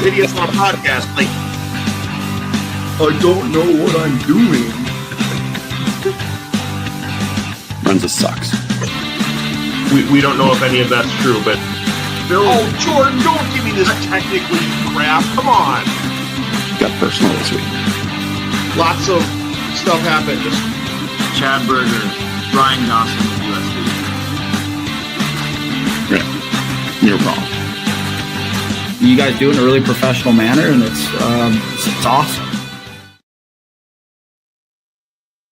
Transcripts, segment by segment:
idiots on a podcast. Like, I don't know what I'm doing. Runs sucks. We don't know if any of that's true, but Bill. Oh, Jordan, don't give me this technically crap. Come on. Got personal this week. Lots of stuff happened. Just Chad Berger, Brian Dawson with USD. Yeah, you're wrong. You guys do it in a really professional manner, and it's awesome.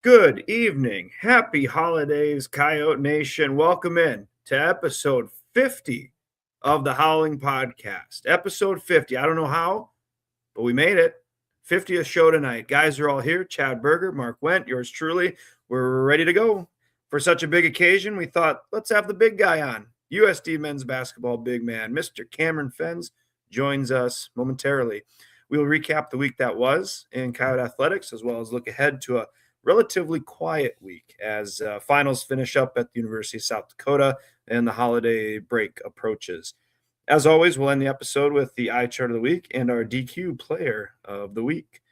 Good evening. Happy holidays, Coyote Nation. Welcome in to episode 50 of the Howling Podcast. Episode 50. I don't know how, but we made it. 50th show tonight. Guys are all here. Chad Berger, Mark Wendt, yours truly. We're ready to go. For such a big occasion, we thought, let's have the big guy on. USD men's basketball big man, Mr. Cameron Fens, joins us momentarily. We will recap the week that was in Coyote Athletics, as well as look ahead to a relatively quiet week as finals finish up at the University of South Dakota and the holiday break approaches. As always, we'll end the episode with the eye chart of the week and our DQ player of the week.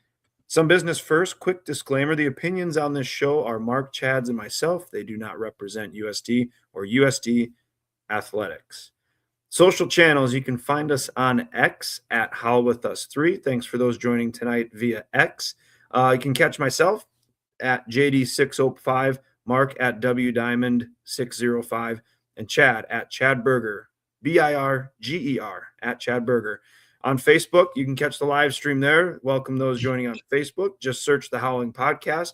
Some business first. Quick disclaimer. The opinions on this show are Mark, Chad's, and myself. They do not represent USD or USD Athletics. Social channels. You can find us on X at HowlWithUs3. Thanks for those joining tonight via X. You can catch myself at JD605, Mark at WDiamond605, and Chad at Chad Berger, BIRGER, at Chad Berger. On Facebook, you can catch the live stream there. Welcome those joining on Facebook. Just search the Howling Podcast.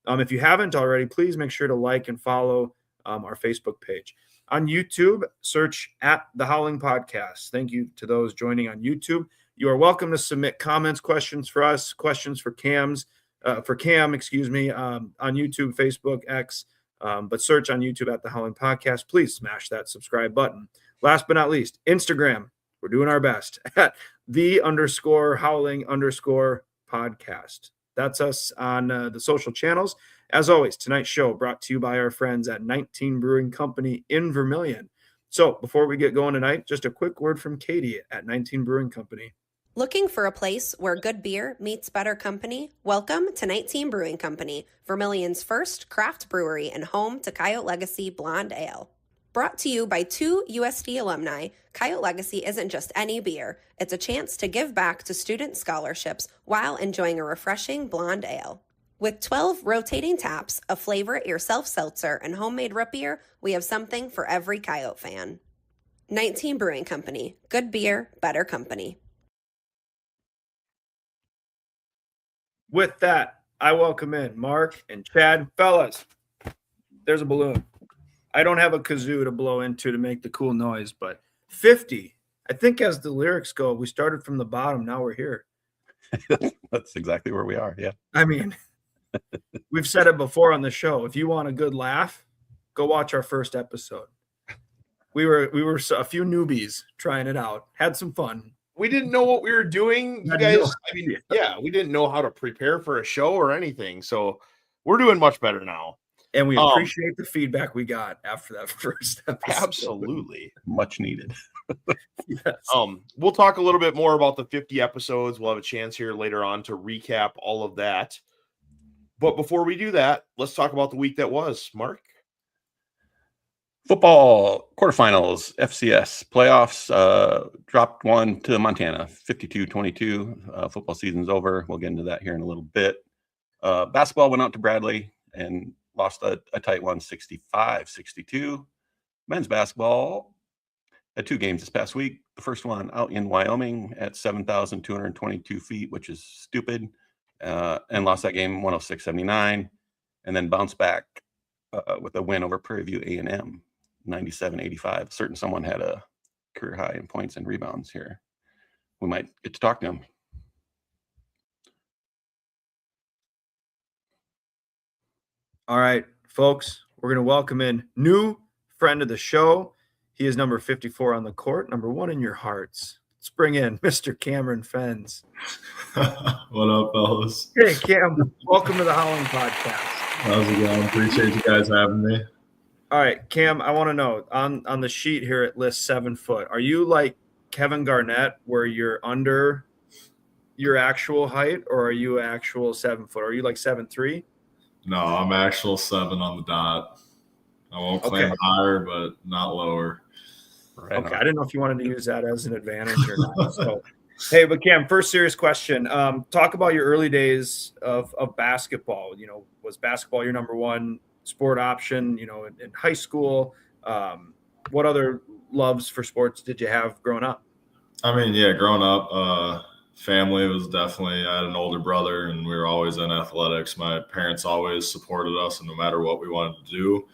If you haven't already, please make sure to like and follow our Facebook page. On YouTube, search at the Howling Podcast. Thank you to those joining on YouTube. You are welcome to submit comments, questions for us, questions for Cam, on YouTube, Facebook, X, but search on YouTube at the Howling Podcast. Please smash that subscribe button. Last but not least, Instagram. We're doing our best at _Howling_podcast. That's us on the social channels. As always, tonight's show brought to you by our friends at 19 Brewing Company in Vermilion. So before we get going tonight, just a quick word from Katie at 19 Brewing Company. Looking for a place where good beer meets better company? Welcome to 19 Brewing Company, Vermilion's first craft brewery and home to Coyote Legacy Blonde Ale. Brought to you by 2 USD alumni, Coyote Legacy isn't just any beer. It's a chance to give back to student scholarships while enjoying a refreshing blonde ale. With 12 rotating taps, a flavor at your self-seltzer, and homemade root beer, we have something for every Coyote fan. 19 Brewing Company. Good beer, better company. With that, I welcome in Mark and Chad. Fellas, there's a balloon. I don't have a kazoo to blow into to make the cool noise, but 50, I think as the lyrics go, we started from the bottom. Now we're here. That's exactly where we are. Yeah. I mean, we've said it before on the show. If you want a good laugh, go watch our first episode. We were a few newbies trying it out, had some fun. we didn't know what we were doing. You guys, I mean, yeah, we didn't know how to prepare for a show or anything. So we're doing much better now. And we appreciate the feedback we got after that first episode. Absolutely. Much needed. Yes. We'll talk a little bit more about the 50 episodes. We'll have a chance here later on to recap all of that. But before we do that, let's talk about the week that was. Mark? Football quarterfinals, FCS playoffs, dropped one to Montana, 52-22. Football season's over. We'll get into that here in a little bit. Basketball went out to Bradley and lost a tight one, 65-62. Men's basketball had two games this past week. The first one out in Wyoming at 7,222 feet, which is stupid, and lost that game 106-79, and then bounced back with a win over Prairie View A&M, 97-85. Certain someone had a career high in points and rebounds here. We might get to talk to him. All right, folks, we're going to welcome in new friend of the show. He is number 54 on the court, number 1 in your hearts. Let's bring in Mr. Cameron Fens. What up, fellas? Hey, Cam, welcome to the Howling Podcast. How's it going? Appreciate you guys having me. All right, Cam, I want to know, on the sheet here it lists 7 foot. Are you like Kevin Garnett where you're under your actual height, or are you actual 7 foot? Are you like 7'3"? No, I'm actual 7 on the dot. I won't claim higher, but not lower. Right Okay, on. I didn't know if you wanted to use that as an advantage or not. So, hey, but Cam, first serious question. Talk about your early days of basketball. You know, was basketball your number one sport option, you know, in high school? What other loves for sports did you have growing up? I mean, yeah, growing up, family was definitely, I had an older brother and we were always in athletics. My parents always supported us, and no matter what we wanted to do,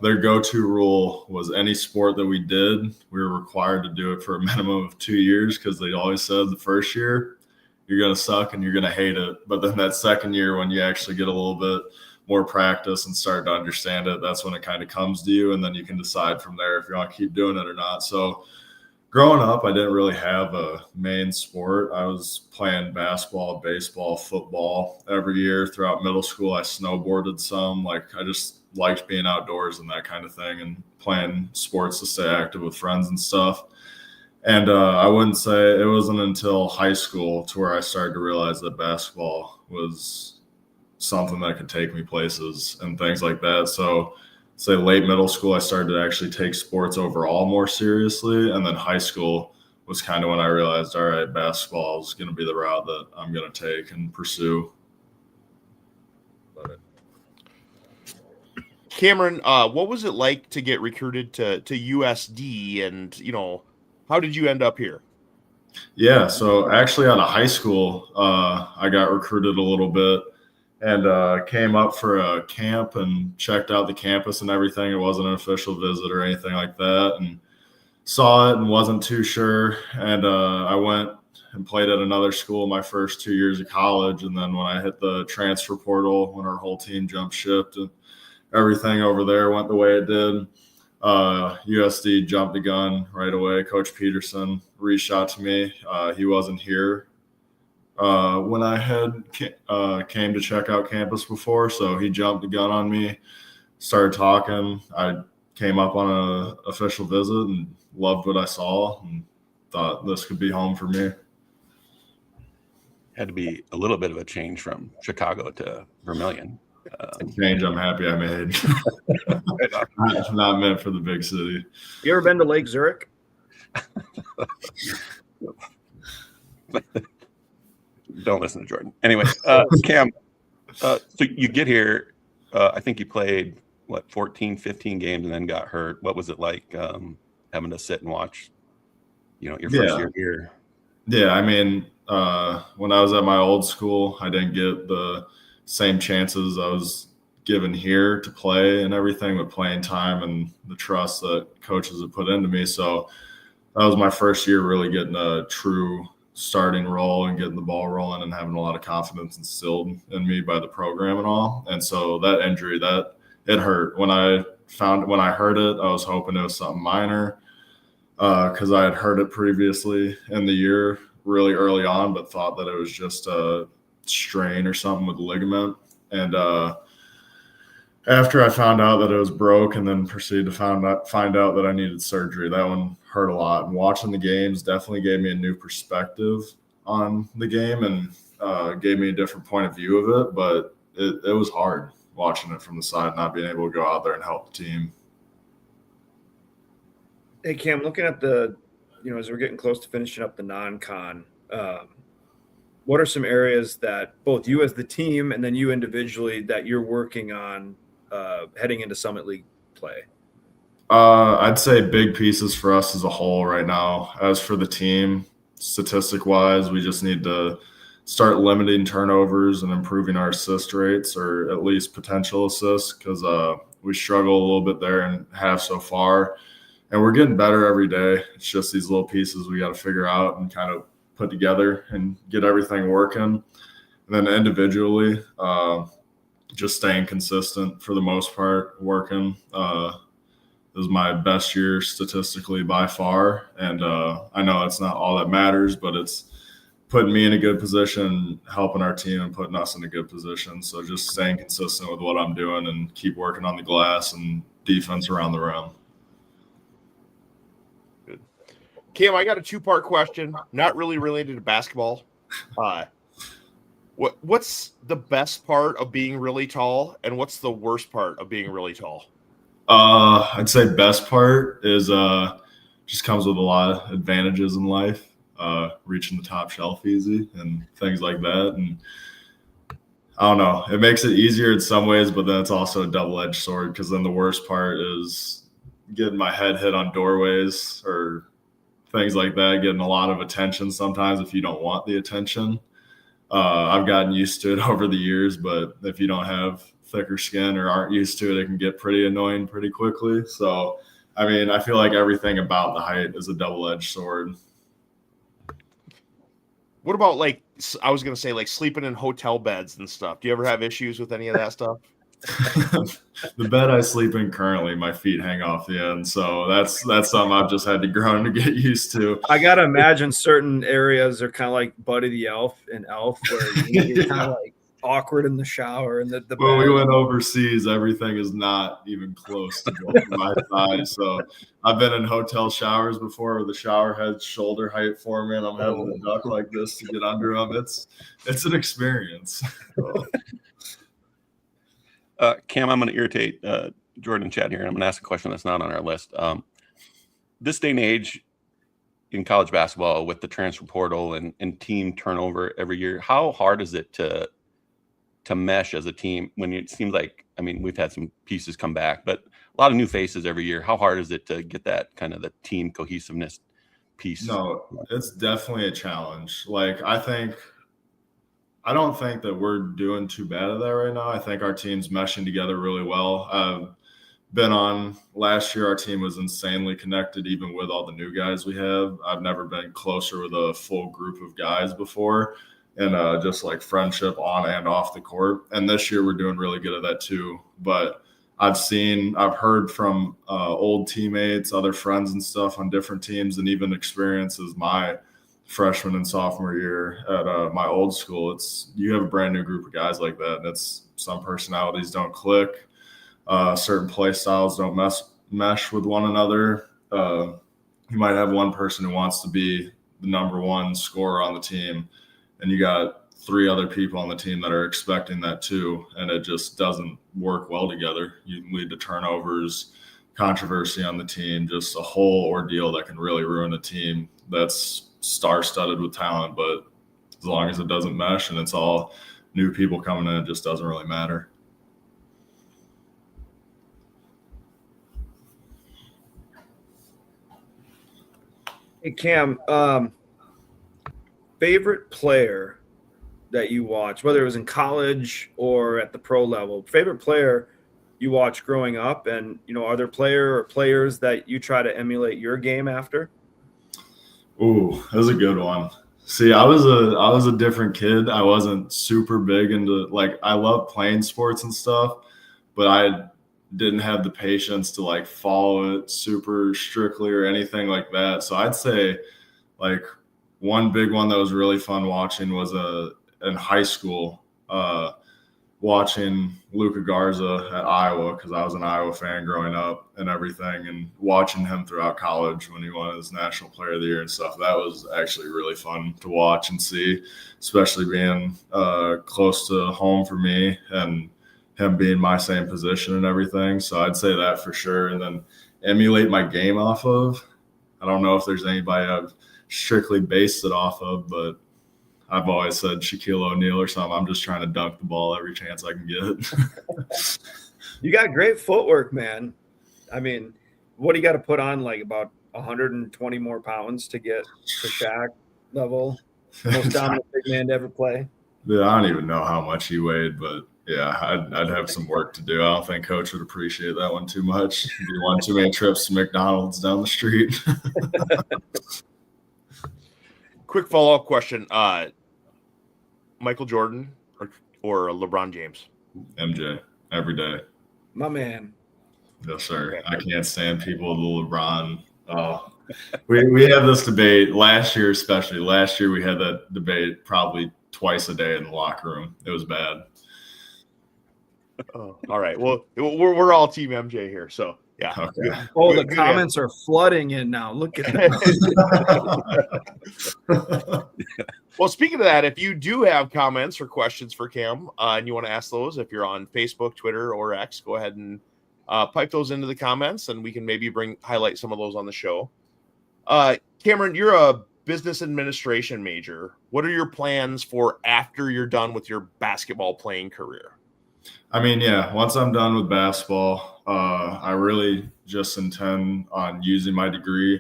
their go-to rule was any sport that we did, we were required to do it for a minimum of 2 years, because they always said the first year you're going to suck and you're going to hate it. But then that second year, when you actually get a little bit more practice and start to understand it, that's when it kind of comes to you. And then you can decide from there if you want to keep doing it or not. So growing up, I didn't really have a main sport. I was playing basketball, baseball, football every year throughout middle school. I snowboarded some. Like, I just liked being outdoors and that kind of thing, and playing sports to stay active with friends and stuff. And I wouldn't say it wasn't until high school to where I started to realize that basketball was something that could take me places and things like that. So say late middle school, I started to actually take sports overall more seriously. And then high school was kind of when I realized, all right, basketball is going to be the route that I'm going to take and pursue. Love it. Cameron, what was it like to get recruited to USD, and, you know, how did you end up here? Yeah, so actually out of high school, I got recruited a little bit and came up for a camp and checked out the campus and everything. It wasn't an official visit or anything like that, and saw it and wasn't too sure. And I went and played at another school my first 2 years of college. And then when I hit the transfer portal, when our whole team jumped ship and everything over there went the way it did, USD jumped the gun right away. Coach Peterson reached out to me. He wasn't here when I had came to check out campus before, so he jumped the gun on me, started talking. I came up on an official visit and loved what I saw and thought this could be home for me. Had to be a little bit of a change from Chicago to Vermilion. Change I'm happy I made. Not meant for the big city. You ever been to Lake Zurich? Don't listen to Jordan. Anyway, Cam, so you get here, I think you played, 14, 15 games and then got hurt. What was it like having to sit and watch, your first year here? Yeah, I mean, when I was at my old school, I didn't get the same chances I was given here to play and everything, with playing time and the trust that coaches have put into me. So that was my first year really getting a true starting role and getting the ball rolling and having a lot of confidence instilled in me by the program and all. And so that injury, it hurt. When I heard it, I was hoping it was something minor because I had heard it previously in the year really early on, but thought that it was just a strain or something with the ligament. And after I found out that it was broke and then proceeded to find out that I needed surgery, that one hurt a lot. And watching the games definitely gave me a new perspective on the game and gave me a different point of view of it. But it was hard watching it from the side, not being able to go out there and help the team. Hey, Cam, looking at the, as we're getting close to finishing up the non-con, what are some areas that both you as the team and then you individually that you're working on heading into Summit League play? I'd say big pieces for us as a whole right now. As for the team, statistic-wise, we just need to start limiting turnovers and improving our assist rates, or at least potential assists, because we struggle a little bit there and have so far. And we're getting better every day. It's just these little pieces we got to figure out and kind of put together and get everything working. And then individually, just staying consistent for the most part, working. It was my best year statistically by far. And I know it's not all that matters, but it's putting me in a good position, helping our team and putting us in a good position. So just staying consistent with what I'm doing and keep working on the glass and defense around the rim. Cam, I got a 2-part question, not really related to basketball. What's the best part of being really tall, and what's the worst part of being really tall? I'd say best part is just comes with a lot of advantages in life. Reaching the top shelf easy and things like that. And I don't know, it makes it easier in some ways, but then it's also a double-edged sword, because then the worst part is getting my head hit on doorways or things like that, getting a lot of attention sometimes if you don't want the attention. I've gotten used to it over the years, but if you don't have thicker skin or aren't used to it, it can get pretty annoying pretty quickly. So, I mean, I feel like everything about the height is a double-edged sword. What about, like, I was going to say, like, sleeping in hotel beds and stuff? Do you ever have issues with any of that stuff? The bed I sleep in currently, my feet hang off the end. So that's something I've just had to grow to get used to. I got to imagine certain areas are kind of like Buddy the Elf in Elf, where you're kind of like awkward in the shower. And the when bed. we went overseas, everything is not even close to my size. So I've been in hotel showers before where the shower head's shoulder height for me, and I'm having to duck like this to get under them. It's an experience. Cam, I'm going to irritate Jordan and Chad here, and I'm going to ask a question that's not on our list. This day and age in college basketball, with the transfer portal and team turnover every year, how hard is it to mesh as a team when it seems like, I mean, we've had some pieces come back, but a lot of new faces every year. How hard is it to get that kind of the team cohesiveness piece? No, it's definitely a challenge. Like, I don't think that we're doing too bad at that right now. I think our team's meshing together really well. Last year, our team was insanely connected, even with all the new guys we have. I've never been closer with a full group of guys before, and just like friendship on and off the court. And this year, we're doing really good at that too. But I've heard from old teammates, other friends and stuff on different teams, and even experiences my freshman and sophomore year at my old school. You have a brand new group of guys like that, and some personalities don't click. Certain play styles don't mesh with one another. You might have one person who wants to be the number one scorer on the team, and you got 3 other people on the team that are expecting that too, and it just doesn't work well together. You lead to turnovers, controversy on the team, just a whole ordeal that can really ruin a team that's star-studded with talent. But as long as it doesn't mesh and it's all new people coming in, it just doesn't really matter. Hey, Cam, favorite player that you watch, whether it was in college or at the pro level, favorite player you watched growing up, and, are there players that you try to emulate your game after? Ooh, that was a good one. See, I was a different kid. I wasn't super big into, like, I love playing sports and stuff, but I didn't have the patience to like follow it super strictly or anything like that. So I'd say like one big one that was really fun watching was in high school, watching Luka Garza at Iowa, because I was an Iowa fan growing up and everything, and watching him throughout college when he won his National Player of the Year and stuff. That was actually really fun to watch and see, especially being close to home for me and him being my same position and everything. So I'd say that for sure. And then emulate my game off of. I don't know if there's anybody I've strictly based it off of, but I've always said Shaquille O'Neal or something. I'm just trying to dunk the ball every chance I can get. You got great footwork, man. I mean, what do you got to put on, like about 120 more pounds to get to Shaq level? Most dominant big man to ever play. Yeah, I don't even know how much he weighed, but yeah, I'd have some work to do. I don't think Coach would appreciate that one too much. It'd be one too many trips to McDonald's down the street. Quick follow-up question. Michael Jordan or LeBron James? MJ, every day. My man. Yes, sir. I can't stand people with the LeBron. Oh, we have this debate last year, especially. Last year we had that debate probably twice a day in the locker room. It was bad. Oh, all right. Well, we're all Team MJ here. So Yeah. Okay. Good- Oh, good- the good comments are flooding in now. Look at that. Well, speaking of that, if you do have comments or questions for Cam and you want to ask those, if you're on Facebook, Twitter, or X, go ahead and pipe those into the comments, and we can maybe highlight some of those on the show. Cameron, you're a business administration major. What are your plans for after you're done with your basketball playing career? I mean, yeah, once I'm done with basketball, I really just intend on using my degree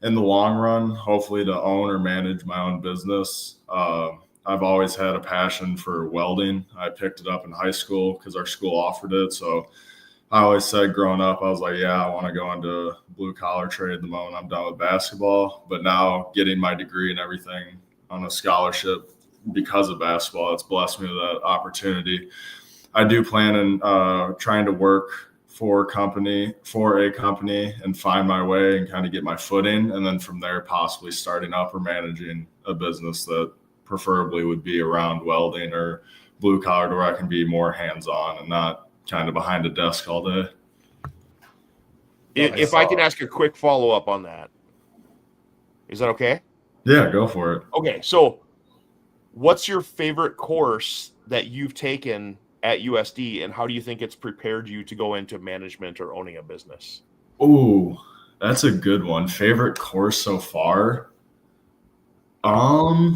in the long run, hopefully to own or manage my own business. I've always had a passion for welding. I picked it up in high school because our school offered it. So I always said growing up, I was like, yeah, I want to go into blue collar trade the moment I'm done with basketball. But now getting my degree and everything on a scholarship because of basketball, it's blessed me with that opportunity. I do plan on trying to work for a company and find my way and kind of get my footing. And then from there, possibly starting up or managing a business that preferably would be around welding or blue collar, where I can be more hands-on and not kind of behind a desk all day. If I can ask a quick follow-up on that, is that okay? Yeah, go for it. Okay, so what's your favorite course that you've taken at USD, and how do you think it's prepared you to go into management or owning a business? Ooh, that's a good one. Favorite course so far? I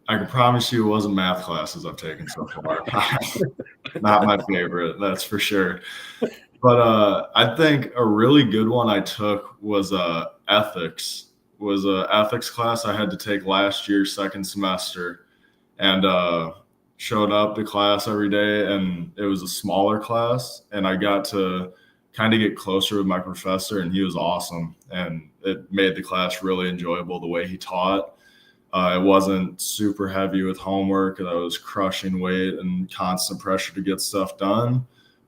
can promise you it wasn't math classes I've taken so far. Not my favorite, that's for sure. But I think a really good one I took was ethics. Was an ethics class I had to take last year, second semester, and showed up to class every day, and it was a smaller class, and I got to kind of get closer with my professor, and he was awesome, and it made the class really enjoyable the way he taught. It wasn't super heavy with homework, and I was crushing weight and constant pressure to get stuff done,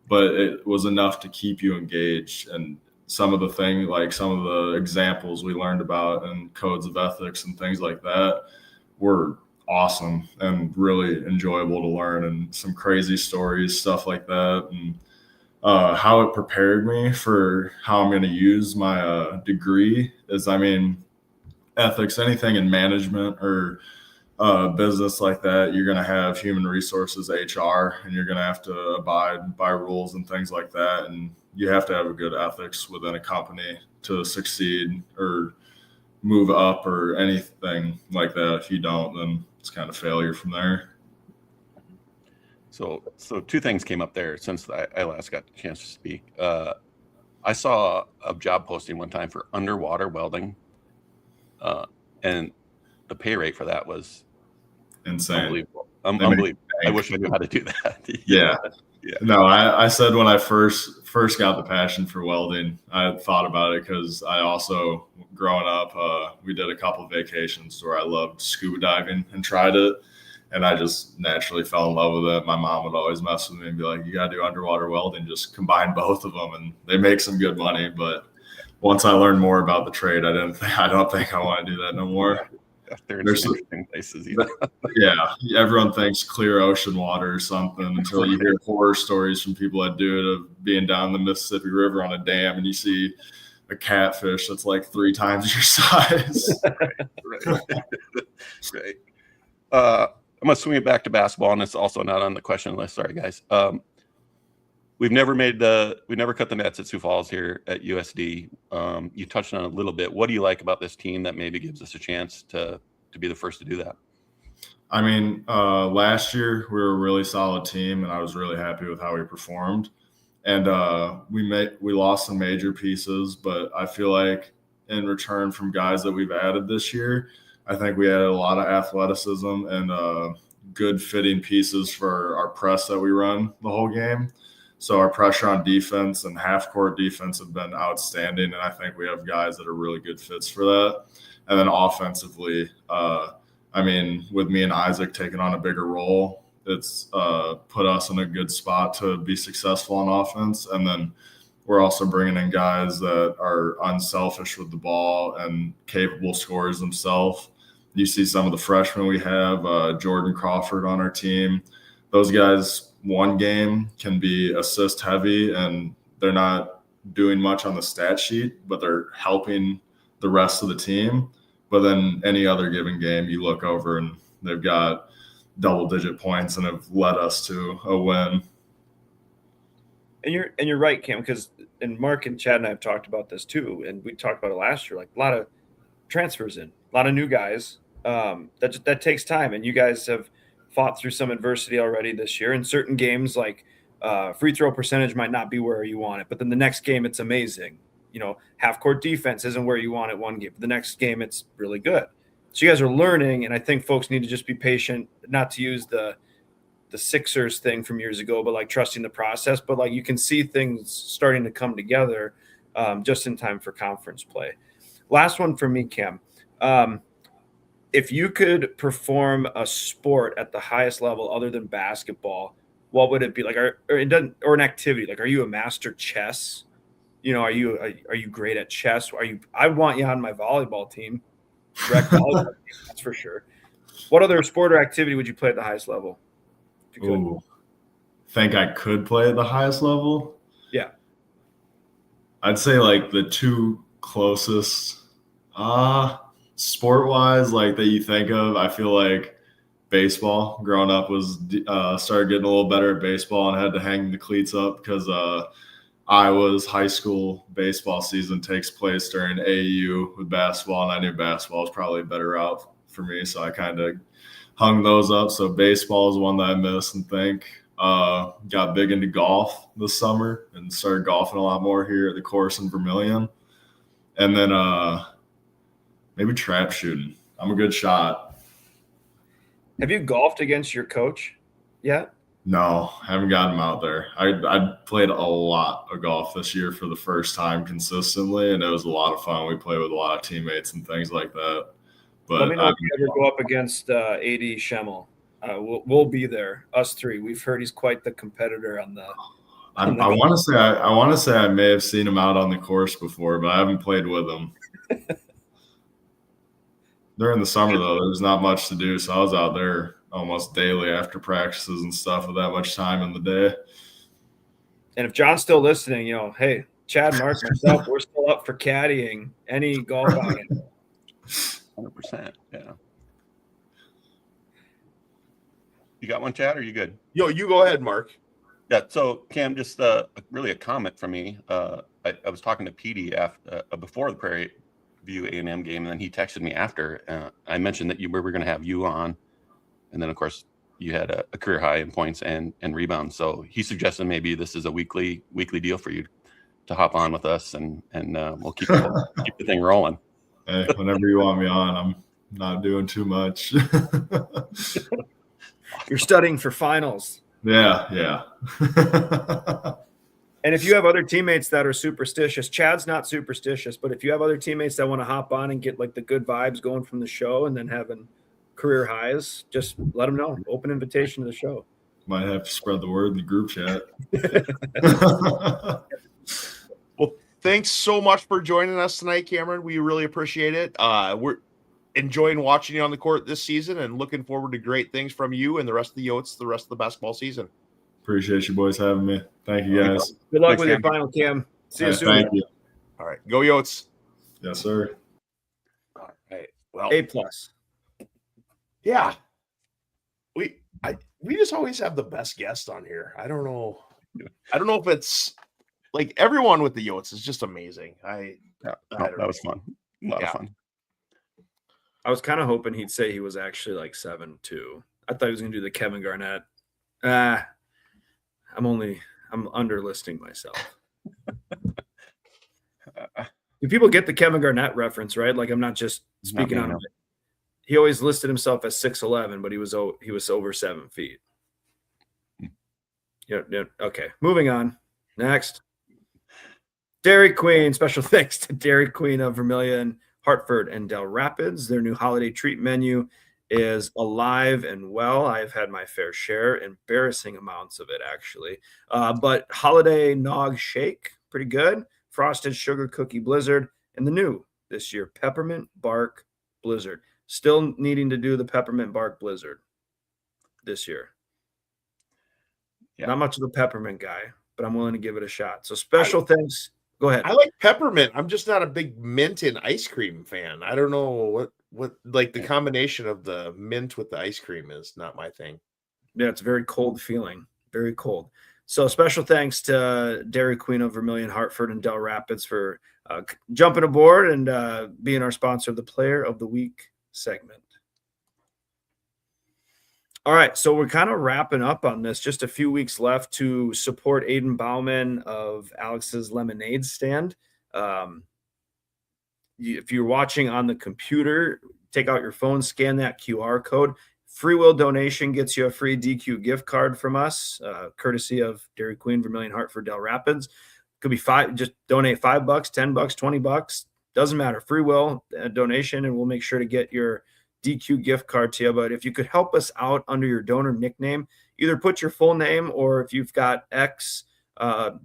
but it was enough to keep you engaged. And some of the things, like some of the examples we learned about and codes of ethics and things like that, were awesome and really enjoyable to learn, and some crazy stories, stuff like that. And how it prepared me for how I'm going to use my degree is, I mean, ethics, anything in management or business like that, you're going to have human resources, HR, and you're going to have to abide by rules and things like that. And you have to have a good ethics within a company to succeed or move up or anything like that. If you don't, then it's kind of failure from there. So two things came up there since I last got the chance to speak. I saw a job posting one time for underwater welding, and the pay rate for that was Insane. Unbelievable. I wish I knew how to do that. Yeah. No, I said when I first got the passion for welding, I thought about it because I also, growing up, we did a couple of vacations where I loved scuba diving and tried it. And I just naturally fell in love with it. My mom would always mess with me and be like, you got to do underwater welding, just combine both of them. And they make some good money. But once I learned more about the trade, I don't think I want to do that no more. There's some interesting places. Yeah, everyone thinks clear ocean water or something until you hear horror stories from people that do it of being down the Mississippi River on a dam and you see a catfish that's like 3 times your size. Right. I'm gonna swing it back to basketball, and it's also not on the question list. Sorry, guys. We've never cut the nets at Sioux Falls here at USD. You touched on it a little bit. What do you like about this team that maybe gives us a chance to be the first to do that? I mean, last year we were a really solid team, and I was really happy with how we performed. And we lost some major pieces, but I feel like in return from guys that we've added this year, I think we added a lot of athleticism and good fitting pieces for our press that we run the whole game. So our pressure on defense and half-court defense have been outstanding, and I think we have guys that are really good fits for that. And then offensively, I mean, with me and Isaac taking on a bigger role, it's put us in a good spot to be successful on offense. And then we're also bringing in guys that are unselfish with the ball and capable scorers themselves. You see some of the freshmen we have, Jordan Crawford on our team. Those guys, one game can be assist heavy and they're not doing much on the stat sheet, but they're helping the rest of the team. But then any other given game, you look over and they've got double-digit points and have led us to a win. And you're right, Cam, because and Mark and Chad and I have talked about this too, and we talked about it last year. Like a lot of transfers in, a lot of new guys. That takes time, and you guys have fought through some adversity already this year. In certain games, like free throw percentage might not be where you want it, but then the next game it's amazing. Half court defense isn't where you want it one game, but the next game it's really good. So you guys are learning, and I think folks need to just be patient, not to use the Sixers thing from years ago, but like trusting the process. But like you can see things starting to come together just in time for conference play. Last one for me, Cam. If you could perform a sport at the highest level other than basketball, what would it be? Like, or an activity? Like, are you a master chess? Are you great at chess? I want you on my volleyball team. Rec volleyball team, that's for sure. What other sport or activity would you play at the highest level? Ooh, think I could play at the highest level? Yeah. I'd say like the two closest sport-wise, like that you think of, I feel like baseball. Growing up was started getting a little better at baseball and had to hang the cleats up because Iowa's high school baseball season takes place during AAU with basketball, and I knew basketball was probably a better route for me, so I kind of hung those up. So baseball is one that I miss and think. Got big into golf this summer and started golfing a lot more here at the course in Vermilion. And then maybe trap shooting. I'm a good shot. Have you golfed against your coach yet? No, haven't gotten him out there. I played a lot of golf this year for the first time consistently, and it was a lot of fun. We played with a lot of teammates and things like that. But let me know if you ever go up against AD Schemmel. We'll be there, us three. We've heard he's quite the competitor on the. I want to say I may have seen him out on the course before, but I haven't played with him. During the summer, though, there's not much to do, so I was out there almost daily after practices and stuff with that much time in the day. And if John's still listening, hey, Chad, Mark, myself, we're still up for caddying any golf outing. 100%. Yeah. You got one, Chad, or are you good? Yo, you go ahead, Mark. Yeah. So Cam, just really a comment from me. I was talking to Petey after before the Prairie View A&M game, and then he texted me after. I mentioned that we were going to have you on, and then of course you had a career high in points and rebounds. So he suggested maybe this is a weekly deal for you to hop on with us, and we'll keep the thing rolling. Hey, whenever you want me on, I'm not doing too much. You're studying for finals. Yeah. And if you have other teammates that are superstitious, Chad's not superstitious, but if you have other teammates that want to hop on and get like the good vibes going from the show and then having career highs, just let them know. Open invitation to the show. Might have to spread the word in the group chat. Well, thanks so much for joining us tonight, Cameron. We really appreciate it. We're enjoying watching you on the court this season and looking forward to great things from you and the rest of the Yotes the rest of the basketball season. Appreciate you boys having me. Thank you, guys. Good luck Thanks, with your Cam. final, Cam. See you soon. Thank you. All right. Go Yotes. Yes, sir. All right. Well, A+. yeah. We just always have the best guest on here. I don't know if it's like everyone with the Yotes is just amazing. That was fun. A lot of fun. I was kind of hoping he'd say he was actually like 7'2". I thought he was going to do the Kevin Garnett. I'm underlisting myself. Do people get the Kevin Garnett reference, right? Like I'm not just speaking on him. He always listed himself as 6'11", but he was over 7 feet. Yeah. Okay. Moving on. Next. Dairy Queen. Special thanks to Dairy Queen of Vermilion, Hartford, and Del Rapids. Their new holiday treat menu is alive and well. I've had my fair share, embarrassing amounts of it, actually. But holiday nog shake, pretty good. Frosted sugar cookie blizzard, and the new this year, peppermint bark blizzard. Still needing to do the peppermint bark blizzard this year. Yeah. Not much of a peppermint guy, but I'm willing to give it a shot. So special thanks. Go ahead. I like peppermint. I'm just not a big mint and ice cream fan. I don't know what like the combination of the mint with the ice cream is not my thing. Yeah, it's a very cold feeling. Very cold. So special thanks to Dairy Queen of Vermilion, Hartford, and Del Rapids for jumping aboard and being our sponsor of the Player of the Week segment. All right, so we're kind of wrapping up on this. Just a few weeks left to support Aiden Bauman of Alex's Lemonade Stand. If you're watching on the computer, take out your phone, scan that QR code. Free will donation gets you a free DQ gift card from us, courtesy of Dairy Queen, Vermilion, Hartford, Del Rapids. Could be $5. Just donate $5, $10, $20. Doesn't matter. Free will donation, and we'll make sure to get your DQ gift card to you. But if you could help us out under your donor nickname, either put your full name, or if you've got X,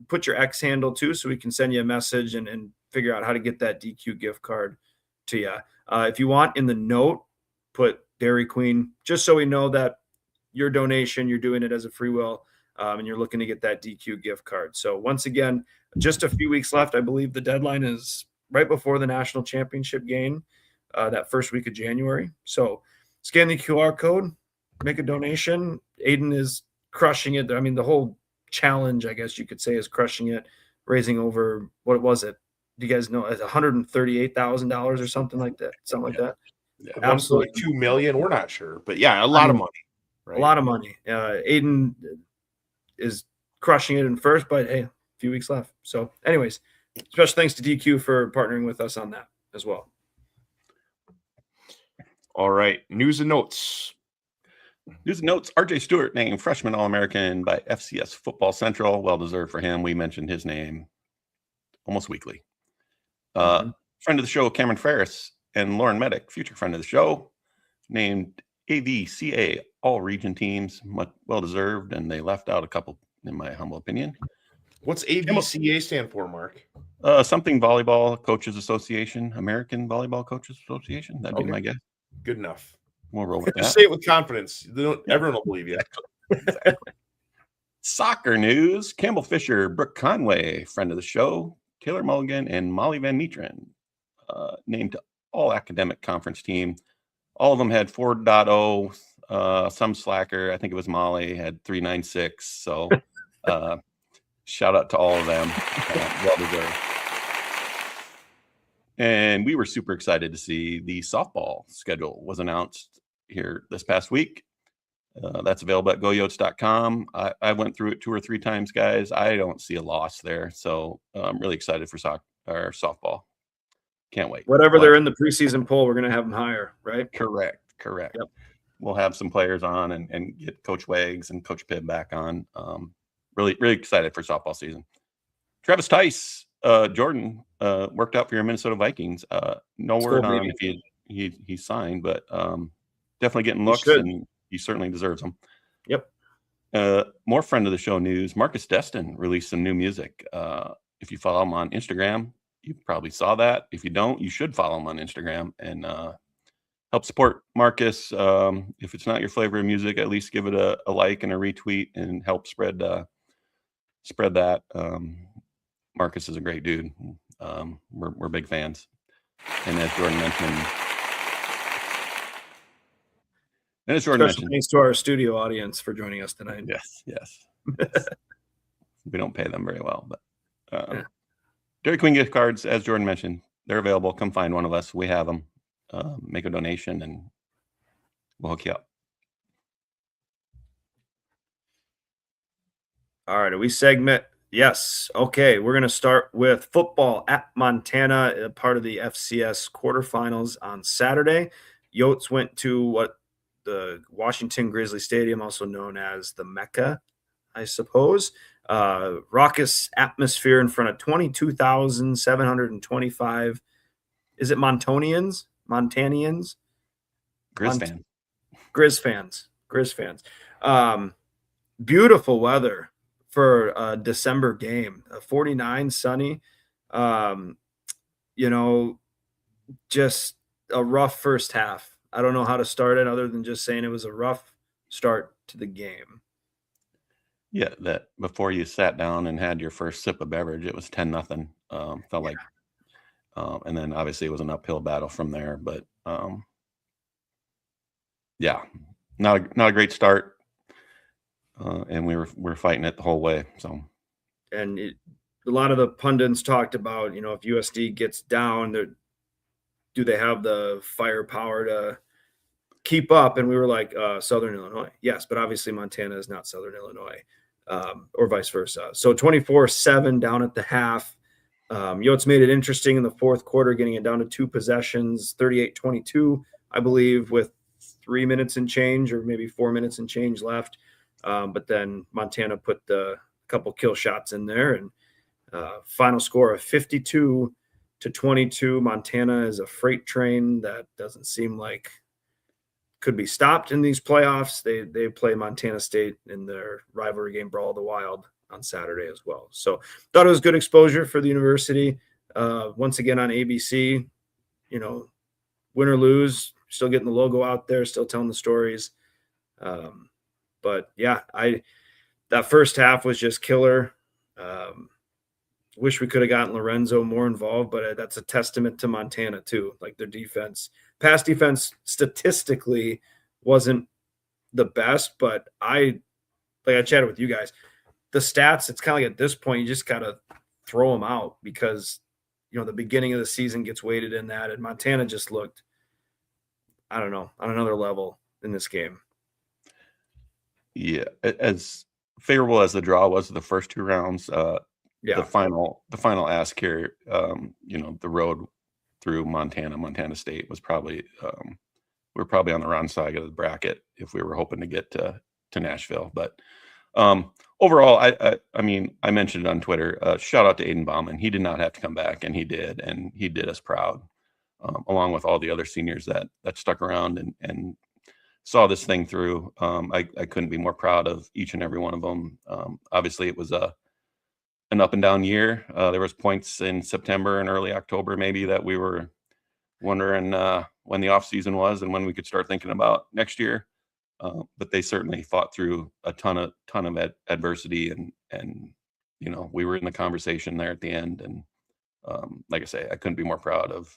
put your X handle too, so we can send you a message and figure out how to get that DQ gift card to you. If you want, in the note, put Dairy Queen, just so we know that your donation, you're doing it as a free will, and you're looking to get that DQ gift card. So once again, just a few weeks left. I believe the deadline is right before the national championship game, that first week of January. So scan the QR code, make a donation. Aiden is crushing it. I mean, the whole challenge, I guess you could say, is crushing it, raising over, what was it? Do you guys know? It's $138,000 or something like that. Something like that. Yeah, Absolutely. 1.2 million. We're not sure, but yeah, a lot of money. Right? A lot of money. Aiden is crushing it in first, but hey, a few weeks left. So anyways, special thanks to DQ for partnering with us on that as well. All right. News and notes. News and notes. RJ Stewart named freshman All-American by FCS Football Central. Well-deserved for him. We mentioned his name almost weekly. Friend of the show, Cameron Fens and Lauren Medic, future friend of the show, named AVCA all-region teams. Well-deserved, and they left out a couple, in my humble opinion. What's AVCA stand for, Mark? Something Volleyball Coaches Association, American Volleyball Coaches Association. That'd be my guess. Good enough. We'll roll with that. Just say it with confidence. Everyone will believe you. Exactly. Soccer news. Campbell Fisher, Brooke Conway, friend of the show, Taylor Mulligan, and Molly Van Metren, named to all academic conference team. All of them had 4.0. Some slacker, I think it was Molly, had 3.96. So shout out to all of them. Well deserved. And we were super excited to see the softball schedule was announced here this past week. That's available at goyotes.com. I went through it 2 or 3 times, guys. I don't see a loss there. So I'm really excited for softball. Can't wait. Whatever they're in the preseason poll, we're going to have them higher, right? Correct. Yep. We'll have some players on and get Coach Wags and Coach Pibb back on. Really, really excited for softball season. Travis Tice, Jordan, worked out for your Minnesota Vikings. No word on if he signed, but definitely getting looks, and he certainly deserves them. Yep. More friend of the show news. Marcus Destin released some new music. If you follow him on Instagram, you probably saw that. If you don't, you should follow him on Instagram and help support Marcus. If it's not your flavor of music, at least give it a like and a retweet and help spread that. Marcus is a great dude. We're big fans. And as Jordan mentioned, thanks to our studio audience for joining us tonight. Yes. We don't pay them very well, but Dairy Queen gift cards, as Jordan mentioned, they're available. Come find one of us. We have them. Make a donation, and we'll hook you up. All right, we segment. Yes. Okay, we're going to start with football at Montana, part of the FCS quarterfinals on Saturday. Yotes went to the Washington Grizzly Stadium, also known as the Mecca, I suppose. Raucous atmosphere in front of 22,725. Is it Montanians? Grizz fans. Beautiful weather for a December game. 49, sunny. Just a rough first half. I don't know how to start it other than just saying it was a rough start to the game. Yeah, that before you sat down and had your first sip of beverage, it was 10-0. Felt like, and then obviously it was an uphill battle from there. But yeah, not a great start, and we're fighting it the whole way. So, And a lot of the pundits talked about, if USD gets down, do they have the firepower to keep up? And we were like, Southern Illinois, yes, but obviously Montana is not Southern Illinois, or vice versa. So 24-7 down at the half. Yotes made it interesting in the fourth quarter, getting it down to 2 possessions, 38-22, I believe, with 3 minutes and change, or maybe 4 minutes and change left. But then Montana put the couple kill shots in there, and final score of 52-22. Montana is a freight train that doesn't seem like could be stopped in these playoffs. They play Montana State in their rivalry game, Brawl of the Wild, on Saturday as well. So thought it was good exposure for the university. Once again on ABC, win or lose, still getting the logo out there, still telling the stories. But yeah, that first half was just killer. Wish we could have gotten Lorenzo more involved, but that's a testament to Montana too. Like their defense, pass defense statistically wasn't the best, but I chatted with you guys. The stats, it's kind of like at this point, you just got to throw them out because, the beginning of the season gets weighted in that. And Montana just looked, I don't know, on another level in this game. yeah, as favorable as the draw was the first 2 rounds, the final ask here, the road through Montana State was probably, we're probably on the wrong side of the bracket if we were hoping to get to Nashville. But overall, I mean, I mentioned it on Twitter, shout out to Aiden Bauman. He did not have to come back, and he did us proud, along with all the other seniors that stuck around and saw this thing through. I couldn't be more proud of each and every one of them. Obviously it was an up and down year. There was points in September and early October maybe that we were wondering when the off season was and when we could start thinking about next year. But they certainly fought through a ton of adversity, and we were in the conversation there at the end. And like I say, I couldn't be more proud of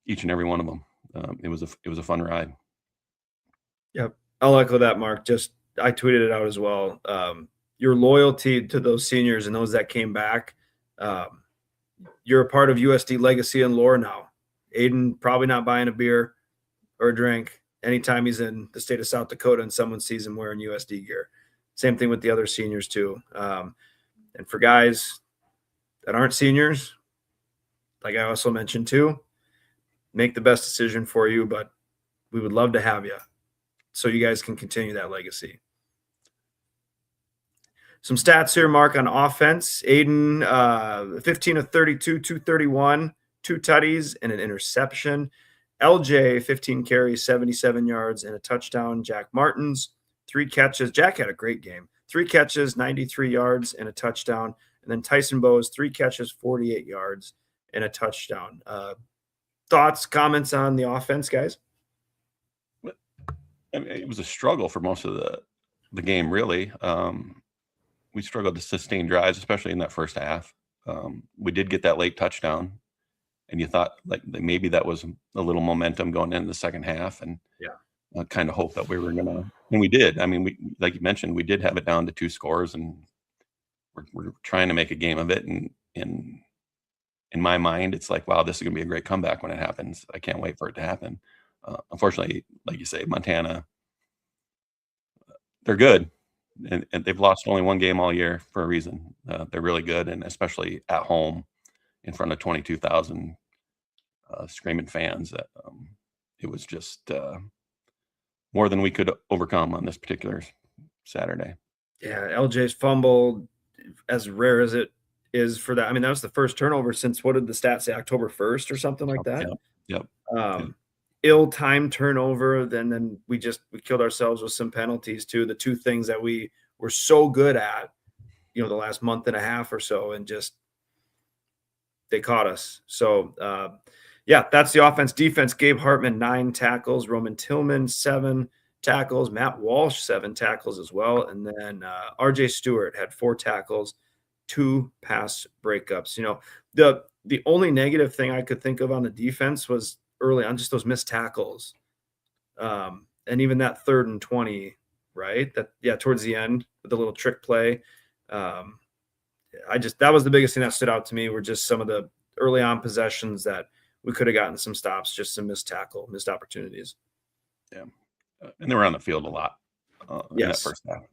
each and every one of them. It was a fun ride. Yep, I'll echo that, Mark. I tweeted it out as well. Your loyalty to those seniors and those that came back. You're a part of USD legacy and lore now. Aiden probably not buying a beer or a drink anytime he's in the state of South Dakota and someone sees him wearing USD gear. Same thing with the other seniors too. And for guys that aren't seniors, like I also mentioned too, make the best decision for you, but we would love to have you so you guys can continue that legacy. Some stats here, Mark, on offense. Aiden, 15 of 32, 231, 2 tutties, and an interception. LJ, 15 carries, 77 yards, and a touchdown. Jack Martins, 3 catches. Jack had a great game. 3 catches, 93 yards, and a touchdown. And then Tyson Bowes, 3 catches, 48 yards, and a touchdown. Thoughts, comments on the offense, guys? I mean, it was a struggle for most of the game, really. We struggled to sustain drives, especially in that first half. We did get that late touchdown, and you thought like maybe that was a little momentum going into the second half, and kind of hope that we were gonna, and we did. I mean, we, like you mentioned, we did have it down to 2 scores, and we're trying to make a game of it. And in my mind, it's like, wow, this is gonna be a great comeback when it happens. I can't wait for it to happen. Unfortunately, like you say, Montana, they're good. And they've lost only 1 game all year for a reason. They're really good, and especially at home in front of 22,000 screaming fans. It was just more than we could overcome on this particular Saturday. Yeah, LJ's fumble, as rare as it is for that. I mean, that was the first turnover since, what did the stats say, October 1st or something like that? Yep. Ill-timed turnover. Then we killed ourselves with some penalties too. The 2 things that we were so good at, the last month and a half or so, and just they caught us. So that's the offense. Defense, Gabe Hartman, 9 tackles, Roman Tillman, 7, tackles. Matt Walsh, 7 tackles as well. And then RJ Stewart had 4 tackles, 2 pass breakups. The only negative thing I could think of on the defense was early on just those missed tackles. And even that 3rd and 20, right? Towards the end with the little trick play. That was the biggest thing that stood out to me, were just some of the early on possessions that we could have gotten some stops, just some missed opportunities. Yeah. And they were on the field a lot in that Yes. first half.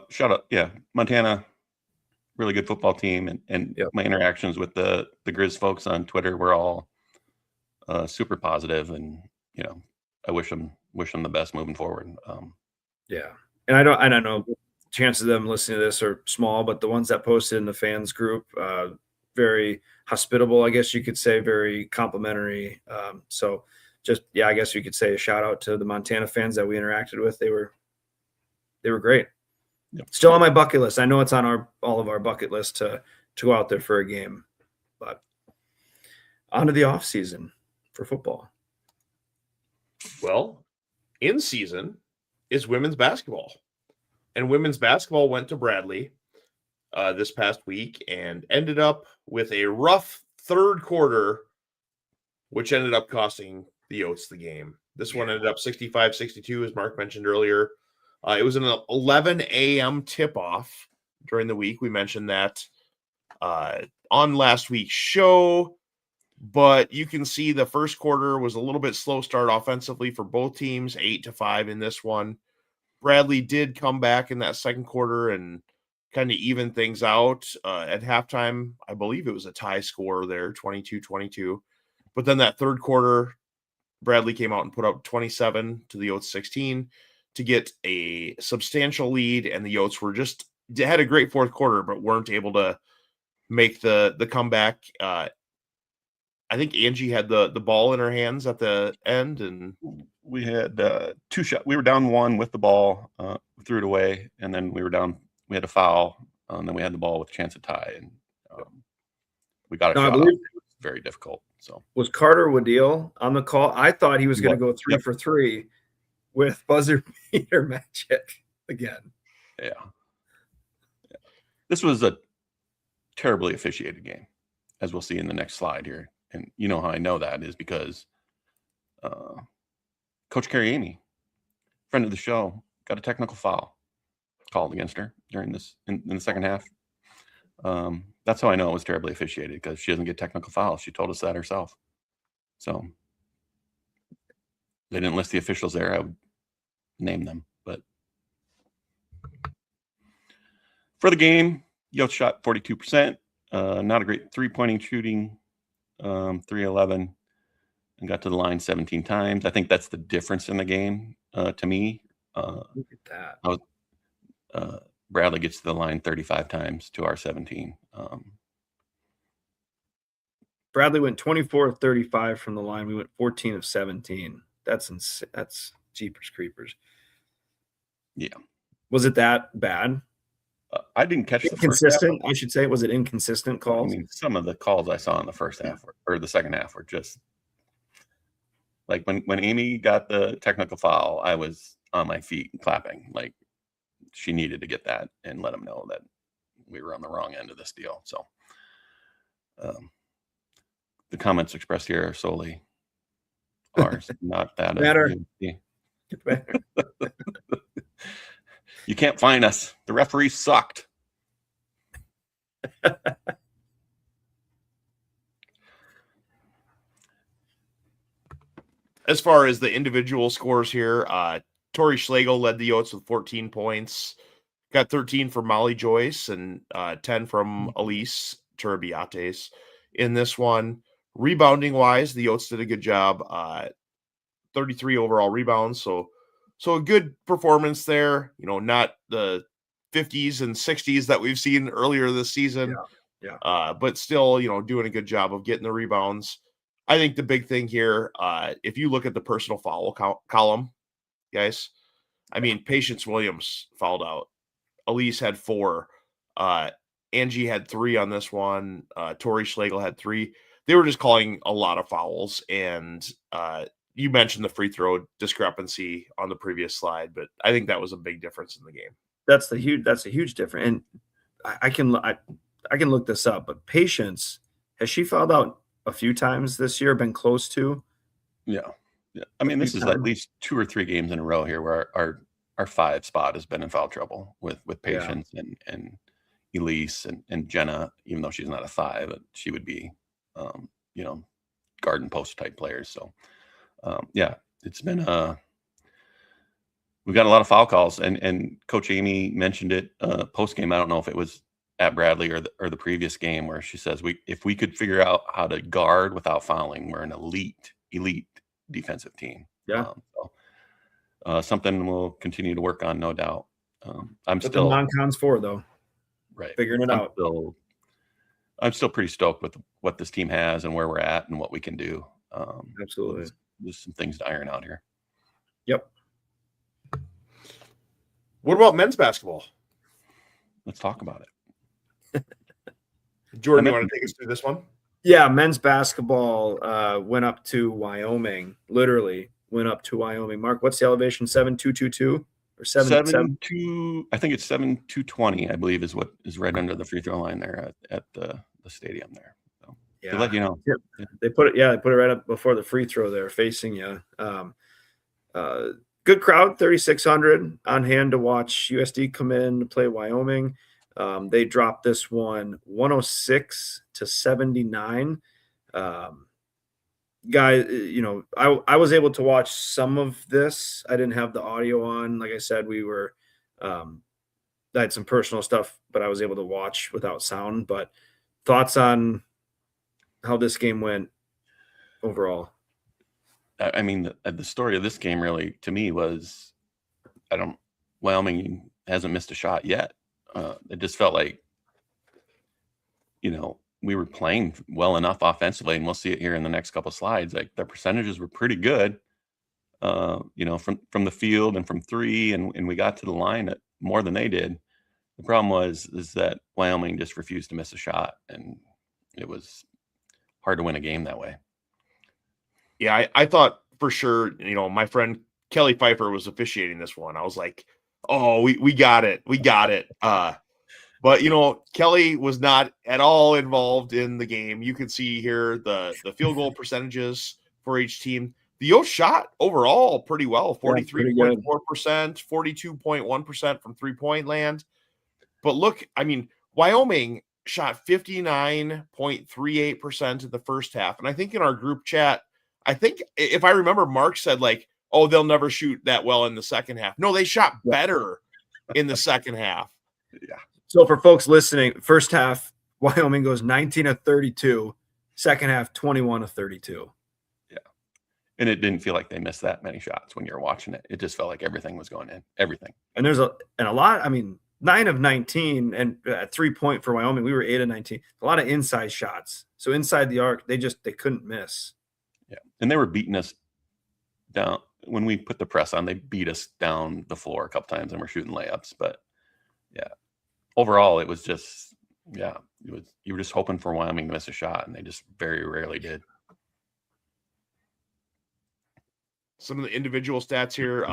Shout out. Yeah. Montana, really good football team. And Yep. my interactions with the Grizz folks on Twitter were all super positive. And, I wish them the best moving forward. Yeah. And I don't know, chances of them listening to this are small, but the ones that posted in the fans group, very hospitable, I guess you could say, very complimentary. So I guess you could say a shout out to the Montana fans that we interacted with. They were great. Yep. Still on my bucket list. I know it's on all of our bucket list to go out there for a game, but on to the off season for football. Well, in season is women's basketball. And women's basketball went to Bradley this past week and ended up with a rough third quarter, which ended up costing the Yotes the game. This one ended up 65-62, as Mark mentioned earlier. It was an 11 a.m. tip-off during the week. We mentioned that on last week's show, but you can see the first quarter was a little bit slow start offensively for both teams, 8-5 in this one. Bradley did come back in that second quarter and kind of even things out at halftime. I believe it was a tie score there, 22-22. But then that third quarter, Bradley came out and put up 27 to the Yotes 16 to get a substantial lead. And the Yotes had a great fourth quarter, but weren't able to make the comeback. I think Angie had the ball in her hands at the end, and we had 2 shots. We were down 1 with the ball, threw it away, and then we had a foul, and then we had the ball with a chance to tie, and we got a shot. It was very difficult. So was Carter Woodell on the call? I thought he was going to go 3 for 3 with buzzer beater magic again. Yeah. This was a terribly officiated game, as we'll see in the next slide here. And you know how I know that is because Coach Carrie Amy, friend of the show, got a technical foul called against her during this in the second half. That's how I know it was terribly officiated, because she doesn't get technical fouls. She told us that herself. So they didn't list the officials there. I would name them. But for the game, Yotes shot 42%. Not a great three-pointing shooting, 3-11, and got to the line 17 times. I think that's the difference in the game to me. Look at that. Bradley gets to the line 35 times to our 17. Bradley went 24 of 35 from the line. We went 14 of 17. That's jeepers creepers. Yeah. Was it that bad? I didn't catch the first half. Inconsistent, I should say. Was it inconsistent calls? I mean, some of the calls I saw in the first half or the second half were just like when Amy got the technical foul, I was on my feet and clapping. Like, she needed to get that and let them know that we were on the wrong end of this deal. So the comments expressed here are solely ours, not that Better. You can't find us. The referees sucked. As far as the individual scores here, Tori Schlegel led the Yotes with 14 points. Got 13 from Molly Joyce and 10 from Elise Turabiates in this one. Rebounding wise, the Yotes did a good job. 33 overall rebounds. So a good performance there. Not the 50s and 60s that we've seen earlier this season. Yeah. But still, doing a good job of getting the rebounds. I think the big thing here, if you look at the personal foul column, guys, I mean, Patience Williams fouled out. Elise had 4. Angie had 3 on this one. Tori Schlegel had 3. They were just calling a lot of fouls, and you mentioned the free throw discrepancy on the previous slide, but I think that was a big difference in the game. That's a huge difference. And I can look this up, but Patience, has she fouled out a few times this year, been close to? Yeah. I mean, this is at least 2 or 3 games in a row here where our 5 spot has been in foul trouble with Patience and Elise and Jenna, even though she's not a 5, she would be, guard and post type players. So, it's been we've got a lot of foul calls, and Coach Amy mentioned it post game. I don't know if it was at Bradley or the previous game, where she says if we could figure out how to guard without fouling, we're an elite defensive team. Yeah. Something we'll continue to work on, no doubt. I'm That's still what non-con's for, though. Right. Figuring it out. I'm still pretty stoked with what this team has and where we're at and what we can do. Absolutely. There's some things to iron out here. Yep. What about men's basketball? Let's talk about it. Jordan, you want to take us through this one? Yeah, men's basketball went up to Wyoming. Literally went up to Wyoming. Mark, what's the elevation? 7,222 or 7-2? I think it's 7,220. I believe is what is right under the free throw line there at the stadium there. So to let you know, they put it. Yeah, they put it right up before the free throw there, facing you. Good crowd, 3,600 on hand to watch USD come in to play Wyoming. They dropped this one 106-79. Guys, I was able to watch some of this. I didn't have the audio on. Like I said, I had some personal stuff, but I was able to watch without sound. But thoughts on how this game went overall? I mean, the story of this game really, to me, was Wyoming hasn't missed a shot yet. It just felt like, we were playing well enough offensively, and we'll see it here in the next couple of slides. Like their percentages were pretty good, from the field and from 3, and we got to the line at more than they did. The problem is that Wyoming just refused to miss a shot, and it was hard to win a game that way. Yeah, I thought for sure, my friend Kelly Pfeiffer was officiating this one. I was like, oh, we got it. We got it. But, Kelly was not at all involved in the game. You can see here the field goal percentages for each team. The Yotes shot overall pretty well, 43.4%, 42.1% from three-point land. But look, I mean, Wyoming shot 59.38% in the first half. And I think in our group chat, I think if I remember, Mark said oh, they'll never shoot that well in the second half. No, they shot better in the second half. Yeah. So for folks listening, first half, Wyoming goes 19 of 32, second half, 21 of 32. Yeah. And it didn't feel like they missed that many shots when you're watching it. It just felt like everything was going in, everything. And there's a lot, 9 of 19, and at 3-point for Wyoming, we were 8 of 19. A lot of inside shots. So inside the arc, they couldn't miss. Yeah. And they were beating us down. When we put the press on, they beat us down the floor a couple times and we're shooting layups. But yeah, overall, it was just, you were just hoping for Wyoming to miss a shot, and they just very rarely did. Some of the individual stats here.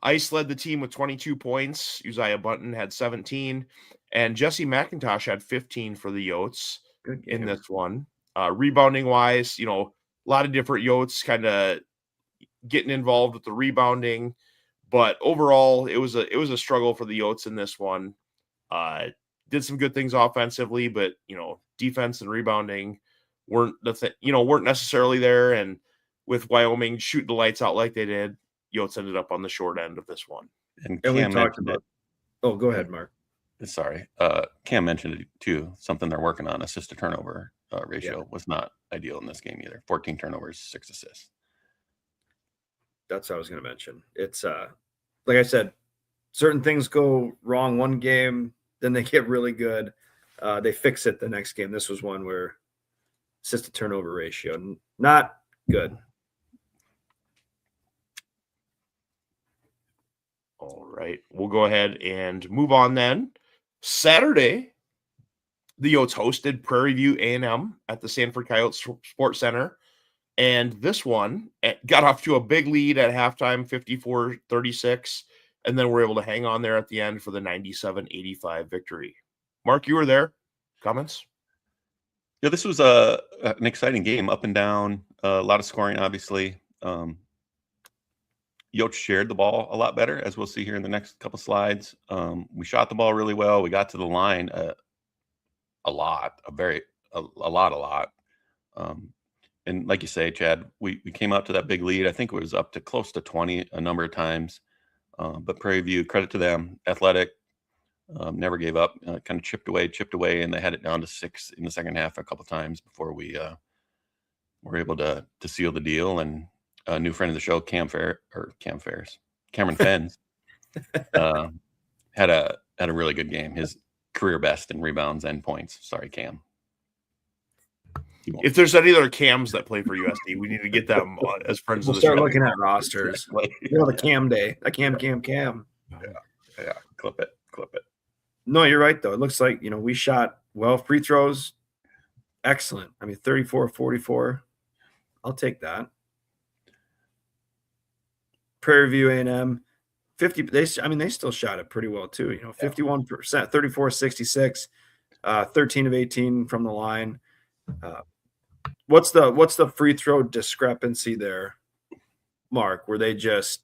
Ice led the team with 22 points. Uzziah Bunton had 17, and Jesse McIntosh had 15 for the Yotes in this one. Rebounding wise, a lot of different Yotes kind of getting involved with the rebounding, but overall it was a struggle for the Yotes in this one. Did some good things offensively, but defense and rebounding weren't necessarily there. And with Wyoming shooting the lights out like they did, Yotes ended up on the short end of this one. And we Cam talked about. Oh, go ahead, Mark. Sorry, Cam mentioned it too. Something they're working on. Assist to turnover ratio was not ideal in this game either. 14 turnovers, 6 assists. That's what I was going to mention. It's like I said, certain things go wrong one game, then they get really good. They fix it the next game. This was one where assist to turnover ratio, not good. All right, we'll go ahead and move on then. Saturday, the Yotes hosted Prairie View A&M at the Sanford Coyotes Sports Center. And this one got off to a big lead at halftime, 54-36, and then we're able to hang on there at the end for the 97-85 victory. Mark, you were there. Comments? Yeah, this was an exciting game, up and down, a lot of scoring, obviously. Yoch shared the ball a lot better, as we'll see here in the next couple slides. We shot the ball really well. We got to the line a lot. And like you say, Chad, we came up to that big lead. I think it was up to close to 20 a number of times. But Prairie View, credit to them, athletic, never gave up, kind of chipped away, and they had it down to 6 in the second half a couple times before we were able to seal the deal. And a new friend of the show, Cameron Fens, had a really good game. His career best in rebounds and points. Sorry, Cam. If there's any other Cams that play for USD, we need to get them as friends We'll of the start show. looking at rosters. The Cam day. A Cam. Yeah. Clip it. No, you're right, though. It looks like, we shot well. Free throws, excellent. I mean, 34-44. I'll take that. Prairie View A&M, 50. They still shot it pretty well, too. 51%, 34-66, 13 of 18 from the line. What's the free throw discrepancy there, Mark? Were they just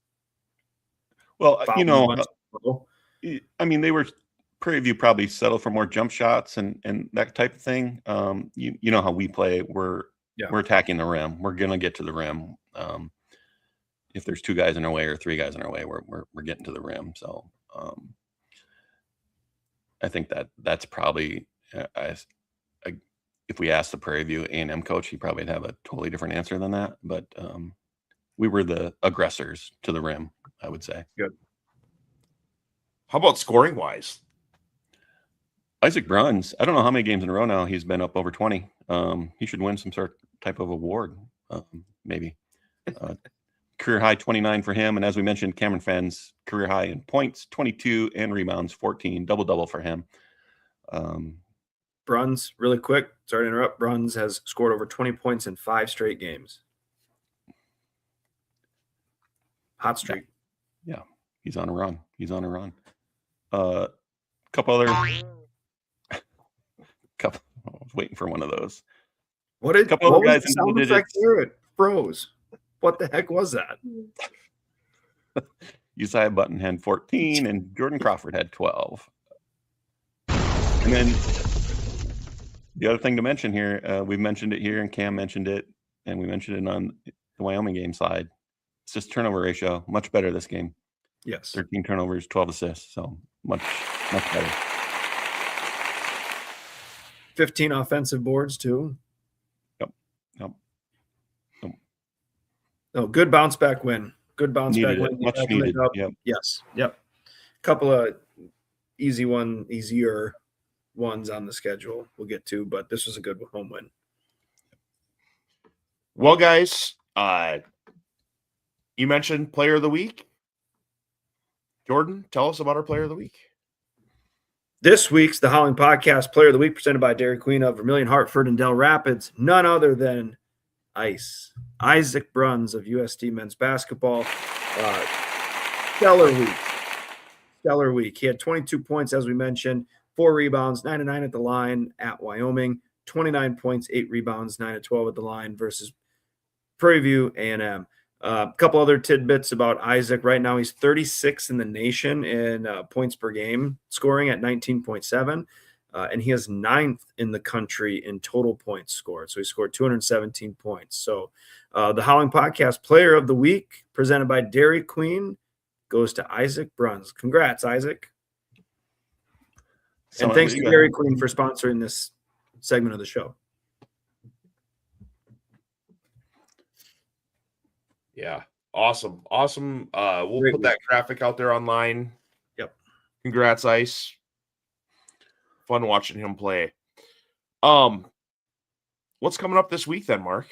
they were Prairie View probably settled for more jump shots and that type of thing. You know how we play. We're attacking the rim. We're gonna get to the rim. If there's 2 guys in our way or 3 guys in our way, we're getting to the rim. So I think that's probably if we asked the Prairie View A&M coach, he probably would have a totally different answer than that. But we were the aggressors to the rim, I would say. Good. How about scoring wise? XiX Bruns, I don't know how many games in a row now he's been up over 20. He should win some type of award, maybe. Career high 29 for him. And as we mentioned, Cameron Fens, career high in points, 22, and rebounds, 14. Double for him. Bruns, really quick, sorry to interrupt. Bruns has scored over 20 points in 5 straight games. Hot streak. Yeah, he's on a run. Couple other. I was waiting for one of those. What was the sound effect there? It froze. What the heck was that? Uzziah Button had 14, and Jordan Crawford had 12. And then the other thing to mention here, we've mentioned it here, and Cam mentioned it, and we mentioned it on the Wyoming game slide. It's just turnover ratio, much better this game. Yes. 13 turnovers, 12 assists, so much better. 15 offensive boards, too. Yep. Oh, good bounce back win. Needed it. Much needed. Yep. Yes. Yep. Couple of easier ones on the schedule we'll get to, but this was a good home win. Well, guys, you mentioned player of the week. Jordan, tell us about our player of the week. This week's The Howling Podcast Player of the Week, presented by Dairy Queen of Vermilion, Hartford, and Del Rapids, none other than XiX Bruns of USD men's basketball. Stellar week. He had 22 points, as we mentioned, 4 rebounds, 9 of 9 at the line at Wyoming, 29 points, 8 rebounds, 9 of 12 at the line versus Prairie View A&M. A couple other tidbits about XiX. Right now, he's 36th in the nation in points per game, scoring at 19.7. And he has 9th in the country in total points scored. So he scored 217 points. So the Howling Podcast Player of the Week, presented by Dairy Queen, goes to XiX Bruns. Congrats, XiX. And thanks to Dairy Queen for sponsoring this segment of the show. Yeah. Awesome. We'll Great put that graphic out there online. Yep. Congrats, Ice. Fun watching him play. What's coming up this week then, Mark?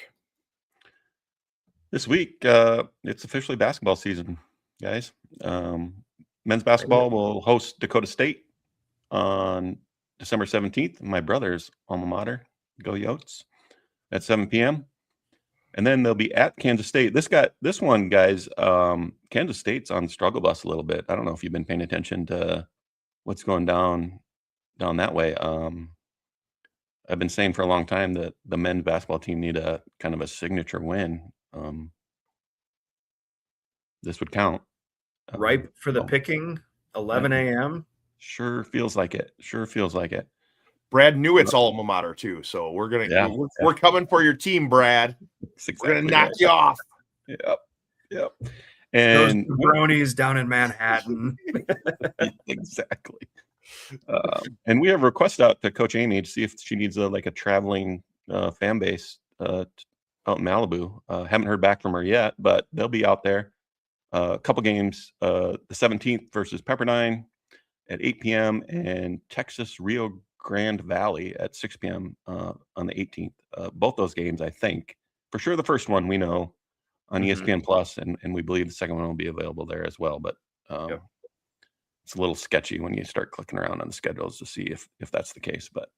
This week, it's officially basketball season, guys. Men's basketball will host Dakota State on December 17th. My brother's alma mater, Go Yotes, at 7 p.m. And then they'll be at Kansas State. This one, guys, Kansas State's on the struggle bus a little bit. I don't know if you've been paying attention to what's going down that way. I've been saying for a long time that the men's basketball team need a kind of a signature win. This would count. Ripe for the so picking, 11 a.m. Sure feels like it. Brad knew it's alma mater too, so we're coming for your team, Brad. We're gonna knock you off. Yep. Those And bronies down in Manhattan. exactly. And we have a request out to Coach Amy to see if she needs a traveling fan base out in Malibu. Haven't heard back from her yet, but they'll be out there. A couple games, the 17th versus Pepperdine at 8 p.m. and Texas Rio Grande Valley at 6 p.m. On the 18th. Both those games, I think, for sure the first one we know on ESPN Plus, and we believe the second one will be available there as well. But it's a little sketchy when you start clicking around on the schedules to see if that's the case. But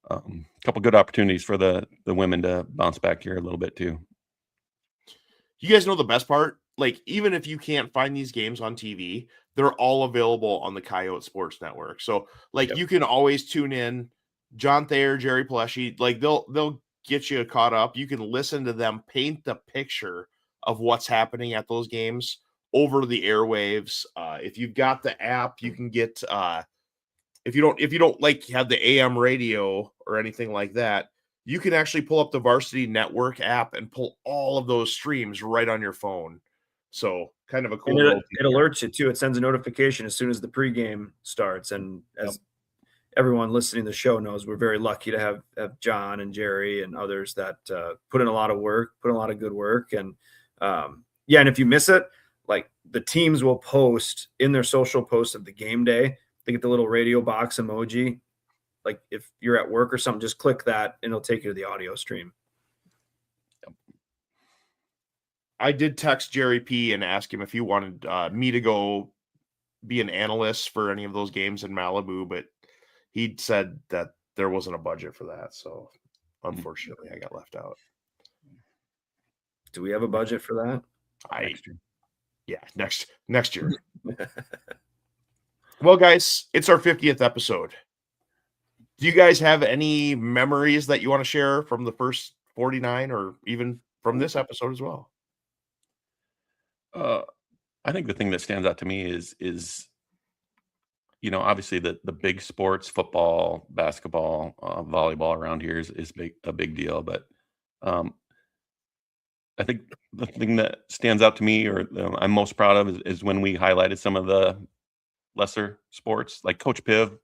a couple good opportunities for the women to bounce back here a little bit too. You guys know the best part? Like, even if you can't find these games on TV, they're all available on the Coyote Sports Network. So, you can always tune in. John Thayer, Jerry Pleshy, they'll get you caught up. You can listen to them paint the picture of what's happening at those games over the airwaves. If you've got the app, you can get. If you don't have the AM radio or anything like that, you can actually pull up the Varsity Network app and pull all of those streams right on your phone. So kind of a cool. And it alerts you too. It sends a notification as soon as the pregame starts. And as everyone listening to the show knows, we're very lucky to have John and Jerry and others that put in a lot of work, put in a lot of good work. And and if you miss it, the teams will post in their social posts of the game day. They get the little radio box emoji. If you're at work or something, just click that and it'll take you to the audio stream. I did text Jerry P and ask him if he wanted me to go be an analyst for any of those games in Malibu, but he said that there wasn't a budget for that. So unfortunately I got left out. Do we have a budget for that? Next year. Yeah, next year. Well, guys, it's our 50th episode. Do you guys have any memories that you want to share from the first 49 or even from this episode as well? I think the thing that stands out to me is obviously the big sports, football, basketball, volleyball around here is a big deal. But I think the thing that stands out to me, or I'm most proud of, is when we highlighted some of the lesser sports. Like Coach Piv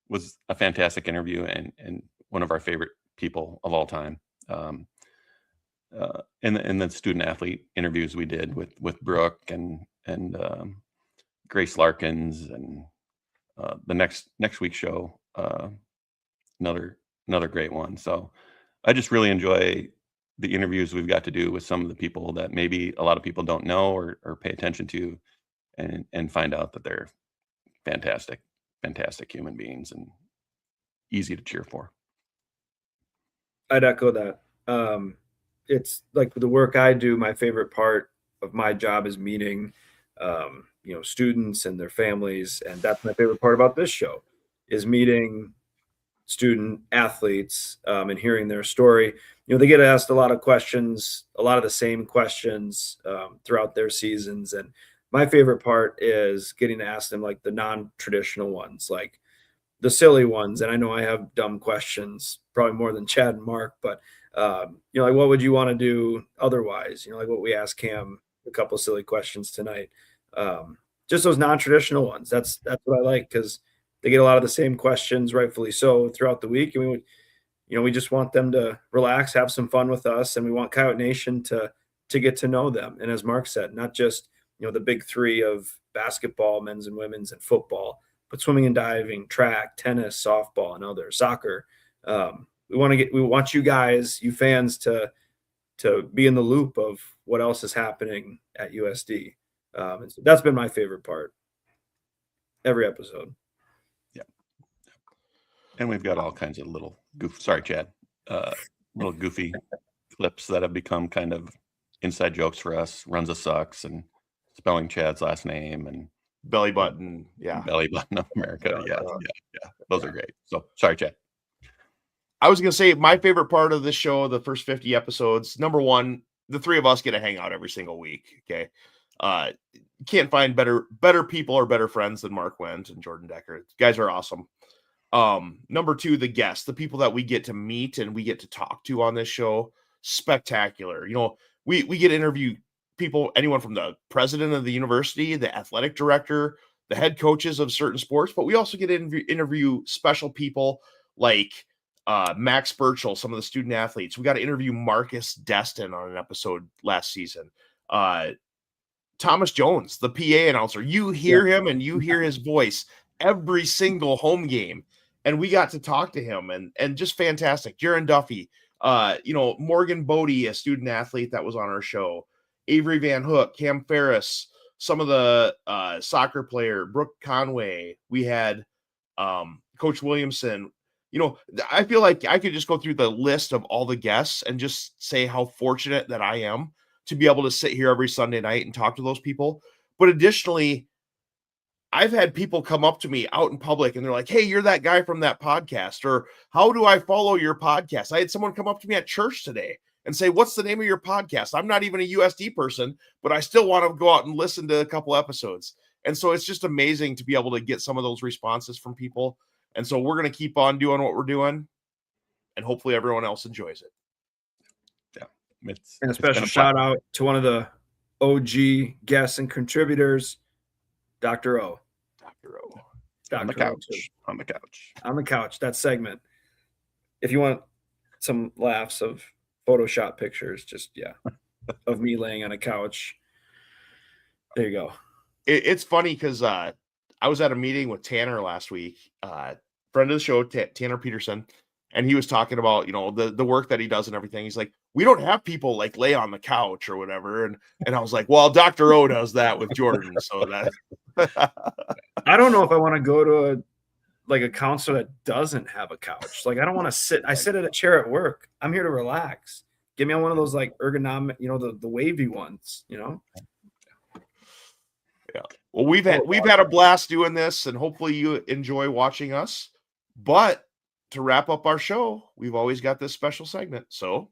was a fantastic interview and one of our favorite people of all time. And the student athlete interviews we did with Brooke and Grace Larkins, and the next week's show, another great one. So I just really enjoy the interviews we've got to do with some of the people that maybe a lot of people don't know or pay attention to, and find out that they're fantastic human beings and easy to cheer for. I'd echo that. It's like the work I do, my favorite part of my job is meeting, students and their families. And that's my favorite part about this show, is meeting student athletes and hearing their story. They get asked a lot of questions, a lot of the same questions throughout their seasons. And my favorite part is getting to ask them the non-traditional ones, the silly ones. And I know I have dumb questions, probably more than Chad and Mark, but what would you want to do otherwise? What we asked Cam, a couple of silly questions tonight. Just those non-traditional ones. That's what I like, because they get a lot of the same questions, rightfully so, throughout the week. And we just want them to relax, have some fun with us. And we want Coyote Nation to get to know them. And as Mark said, not just, the big three of basketball, men's and women's, and football, but swimming and diving, track, tennis, softball, and others, soccer. We want you guys, you fans, to be in the loop of what else is happening at USD. And so that's been my favorite part. Every episode. Yeah. And we've got all kinds of little sorry, Chad. Little goofy clips that have become kind of inside jokes for us. Runza sucks and spelling Chad's last name and Belly button. Yeah. belly button of America. Yeah. Those are great. So sorry, Chad. I was going to say my favorite part of this show, the first 50 episodes, number one, the three of us get to hang out every single week. Okay. Can't find better people or better friends than Mark Wendt and Jordan Decker. You guys are awesome. Number two, the guests, the people that we get to meet and we get to talk to on this show, spectacular. We get to interview people, anyone from the president of the university, the athletic director, the head coaches of certain sports, but we also get to interview special people like Max Burchell, some of the student athletes. We got to interview Marcus Destin on an episode last season. Thomas Jones, the PA announcer, you hear him and you hear his voice every single home game. And we got to talk to him and just fantastic. Jaron Duffy, Morgan Bodie, a student athlete that was on our show, Avery Van Hook, Cam Ferris, some of the soccer player, Brooke Conway. We had Coach Williamson. I feel like I could just go through the list of all the guests and just say how fortunate that I am to be able to sit here every Sunday night and talk to those people. But additionally, I've had people come up to me out in public and they're like, hey, you're that guy from that podcast, or how do I follow your podcast? I had someone come up to me at church today and say, what's the name of your podcast? I'm not even a USD person, but I still want to go out and listen to a couple episodes. And so it's just amazing to be able to get some of those responses from people. And so we're going to keep on doing what we're doing, and hopefully everyone else enjoys it. Yeah. And a special shout out to one of the OG guests and contributors, Dr. O. On the couch. On the couch. That segment. If you want some laughs of Photoshop pictures, just of me laying on a couch. There you go. It's funny because I was at a meeting with Tanner last week, friend of the show, Tanner Peterson, and he was talking about the work that he does and everything. He's like, we don't have people like lay on the couch or whatever, and I was like, well, Dr. O does that with Jordan, so that. I don't know if I want to go to a counselor that doesn't have a couch. Like, I don't want to sit. I sit at a chair at work. I'm here to relax. Give me on one of those like ergonomic, the wavy ones. Yeah. Well, we've had a blast doing this, and hopefully you enjoy watching us. But to wrap up our show, we've always got this special segment. So,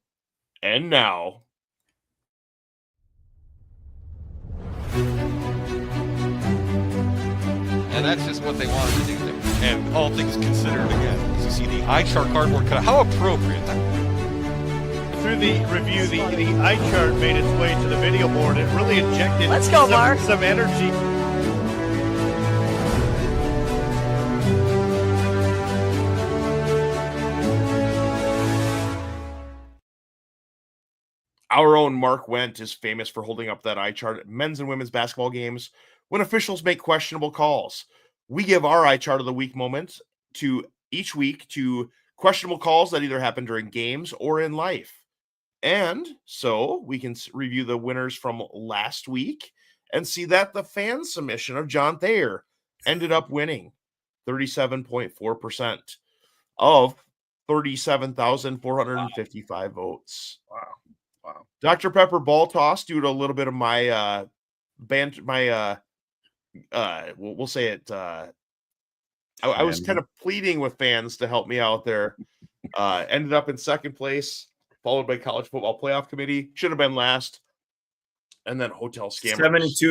and now. And that's just what they wanted to do there. And all things considered, again, you see the iChart cardboard cutout. How appropriate. Through the review, the iChart made its way to the video board. It really injected some energy. Our own Mark Wendt is famous for holding up that iChart at men's and women's basketball games when officials make questionable calls. We give our iChart of the week moment to each week to questionable calls that either happen during games or in life. And so we can review the winners from last week and see that the fan submission of John Thayer ended up winning 37.4% of 37,455 votes. Wow. Dr. Pepper ball toss due to a little bit of my we'll say it. I was kind of pleading with fans to help me out there. Ended up in second place, followed by College Football Playoff Committee. Should have been last. And then Hotel Scammers.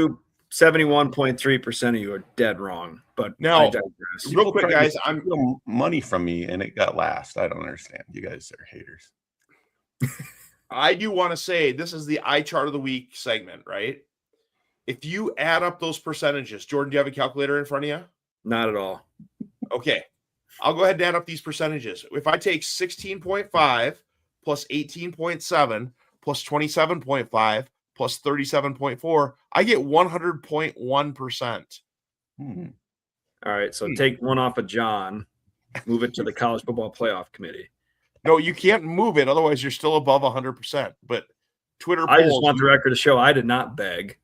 71.3% of you are dead wrong. But now, I digress. Real quick, guys, I'm money from me and it got last. I don't understand. You guys are haters. I do want to say this is the iChart of the week segment, right? If you add up those percentages, Jordan, do you have a calculator in front of you? Not at all. Okay. I'll go ahead and add up these percentages. If I take 16.5 plus 18.7 plus 27.5 plus 37.4, I get 100.1%. All right. So take one off of John, move it to the College Football Playoff Committee. No, you can't move it. Otherwise, you're still above 100%. But Twitter I just want the record to show I did not beg.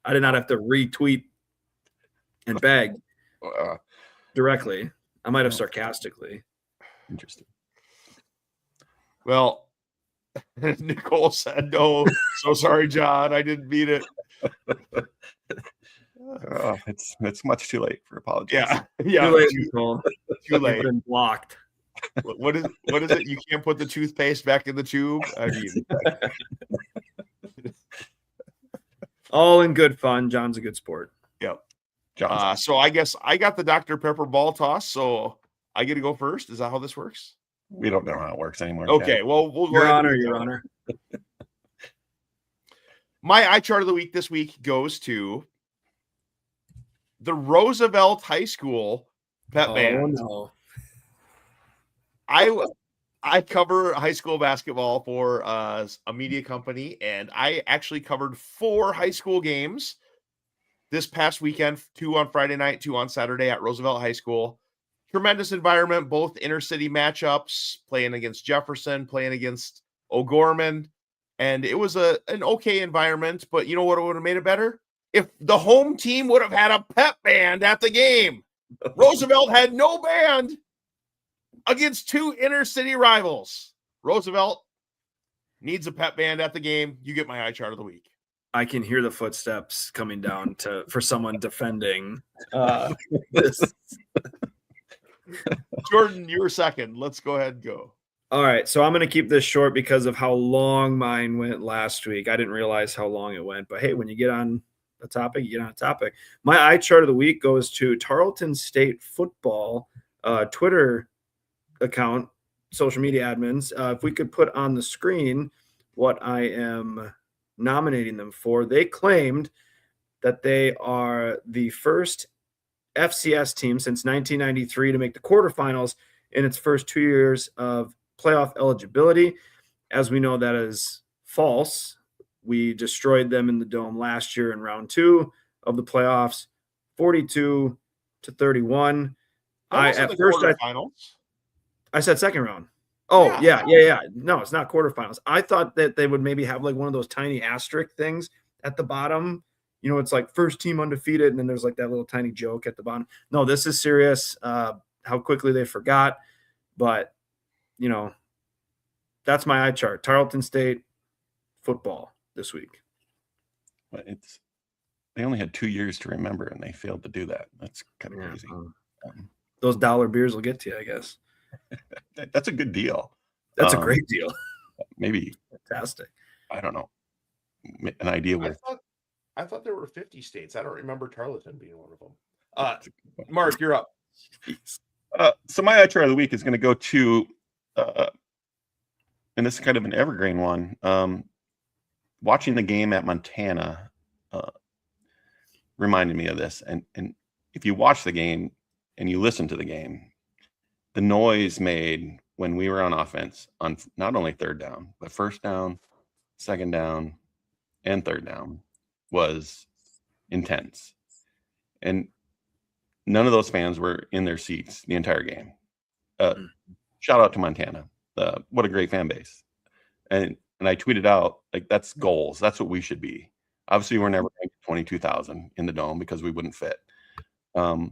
I did not have to retweet and beg directly. I might have sarcastically. Interesting. Well, Nicole said no. So sorry, John. I didn't mean it. It's much too late for apologies. Yeah. Too late, Nicole. Too late. You've been blocked. What is it? You can't put the toothpaste back in the tube? I mean, all in good fun. John's a good sport. Yep. John. So I guess I got the Dr. Pepper ball toss, so I get to go first. Is that how this works? We don't know how it works anymore. Okay, well, we'll go Your ahead. Your Honor. My eye chart of the week this week goes to the Roosevelt High School pep band. No. I cover high school basketball for a media company, and I actually covered 4 high school games this past weekend, 2 on Friday night, 2 on Saturday at Roosevelt High School. Tremendous environment, both inner city matchups, playing against Jefferson, playing against O'Gorman. And it was an okay environment, but you know what would have made it better? If the home team would have had a pep band at the game. Roosevelt had no band against 2 inner city rivals. Roosevelt needs a pep band at the game. You get my eye chart of the week. I can hear the footsteps coming down for someone defending this. Jordan, you were second. Let's go ahead and go. All right, so I'm going to keep this short because of how long mine went last week. I didn't realize how long it went, but hey, when you get on a topic, you get on a topic. My eye chart of the week goes to Tarleton State football Twitter account, social media admins. If we could put on the screen what I am nominating them for. They claimed that they are the first FCS team since 1993 to make the quarterfinals in its first 2 years of playoff eligibility. As we know, that is false. We destroyed them in the Dome last year in round 2 of the playoffs, 42-31. I said second round. Oh, yeah. No, it's not quarterfinals. I thought that they would maybe have like one of those tiny asterisk things at the bottom. You know, it's like first team undefeated, and then there's like that little tiny joke at the bottom. No, this is serious. How quickly they forgot. But, you know, that's my eye chart. Tarleton State football this week. They only had 2 years to remember, and they failed to do that. That's kind of crazy. Those dollar beers will get to you, I guess. That's a good deal. That's a great deal. Maybe fantastic. I don't know. An idea with. I thought there were 50 states. I don't remember Tarleton being one of them. Mark, you're up. So my eye chart of the week is going to go to, and this is kind of an evergreen one. Watching the game at Montana reminded me of this. And if you watch the game and you listen to the game, the noise made when we were on offense on not only third down, but first down, second down, and third down was intense. And none of those fans were in their seats the entire game. Shout out to Montana. What a great fan base. And I tweeted out, like, that's goals. That's what we should be. Obviously, we're never going to get 22,000 in the Dome because we wouldn't fit. But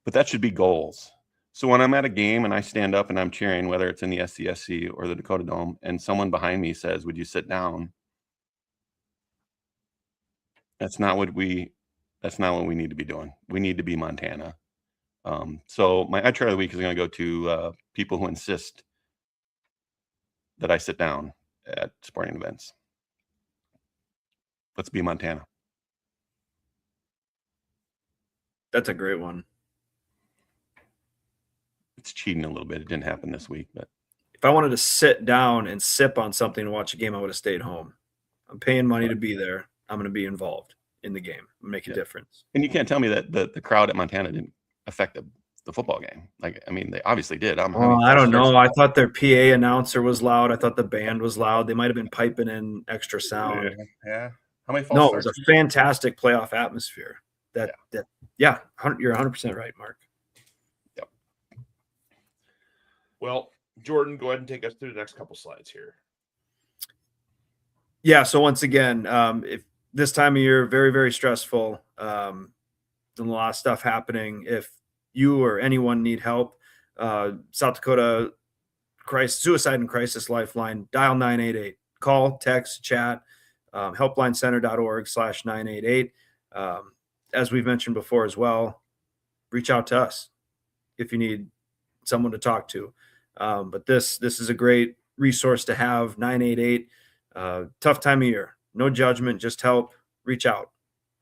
that should be goals. So when I'm at a game and I stand up and I'm cheering, whether it's in the SCSC or the Dakota Dome, and someone behind me says, "Would you sit down?" That's not what we need to be doing. We need to be Montana. So my eye chart of the week is going to go to people who insist that I sit down at sporting events. Let's be Montana. That's a great one. It's cheating a little bit. It didn't happen this week, but if I wanted to sit down and sip on something and watch a game, I would have stayed home. I'm paying money to be there. I'm going to be involved in the game, make a difference. And you can't tell me that the crowd at Montana didn't affect the football game. Like, I mean, they obviously did. I don't know. I thought their PA announcer was loud. I thought the band was loud. They might have been piping in extra sound. Yeah. How many? No, it was a fantastic playoff atmosphere. You're 100% right, Mark. Yep. Well, Jordan, go ahead and take us through the next couple slides here. Yeah. So once again, if this time of year, very, very stressful. A lot of stuff happening. If you or anyone need help, South Dakota suicide and crisis lifeline. Dial 988. Call, text, chat. Helplinecenter.org/988. As we've mentioned before as well, reach out to us if you need someone to talk to. But this is a great resource to have. 988. Tough time of year. No judgment, just help. Reach out.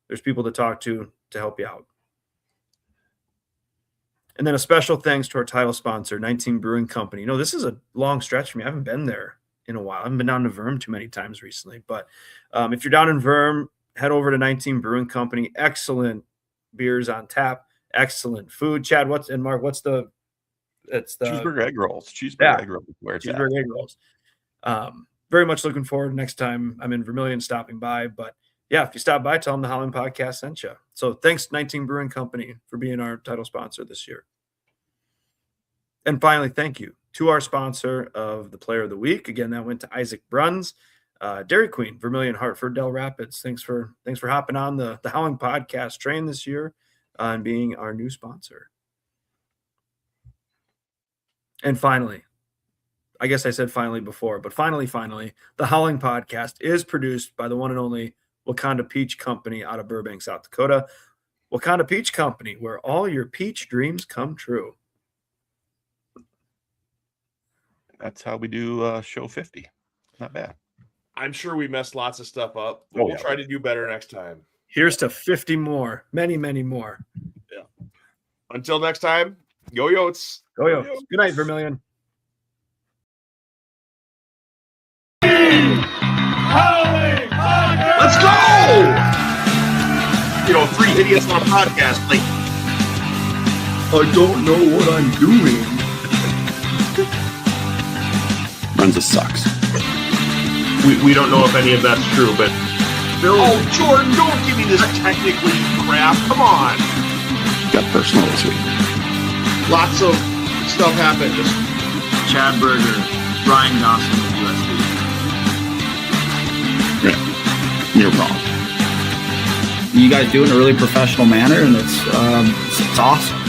There's people to talk to help you out. And then a special thanks to our title sponsor, 19 Brewing Company. This is a long stretch for me. I haven't been there in a while. I haven't been down to Verm too many times recently. But if you're down in Verm, head over to 19 Brewing Company. Excellent beers on tap. Excellent food. Chad, Mark, it's the cheeseburger egg rolls. Egg rolls. Where it's cheeseburger egg rolls. Very much looking forward next time I'm in Vermilion stopping by. But yeah, if you stop by, tell them the Howling Podcast sent you. So thanks, 19 Brewing Company, for being our title sponsor this year. And finally, thank you to our sponsor of the Player of the Week. Again, that went to Isaac Bruns, Dairy Queen, Vermilion, Hartford, Del Rapids. Thanks for hopping on the Howling Podcast train this year and being our new sponsor. And finally, I guess I said finally before, but finally, the Howling Podcast is produced by the one and only Wakanda Peach Company out of Burbank, South Dakota. Wakanda Peach Company, where all your peach dreams come true. That's how we do show 50. Not bad. I'm sure we messed lots of stuff up. We'll try to do better next time. Here's to 50 more. Many, many more. Yeah. Until next time, go Yotes. Go Yotes. Good night, Vermilion. Let's go! 3 idiots on a podcast. Like, I don't know what I'm doing. Runza sucks. We don't know if any of that's true, but Bill. Oh, Jordan, don't give me this technically crap. Come on. Got personal this week. Lots of stuff happened. Chad Berger, Brian Dawson with USB. Yeah, you're wrong. You guys do it in a really professional manner, and it's awesome.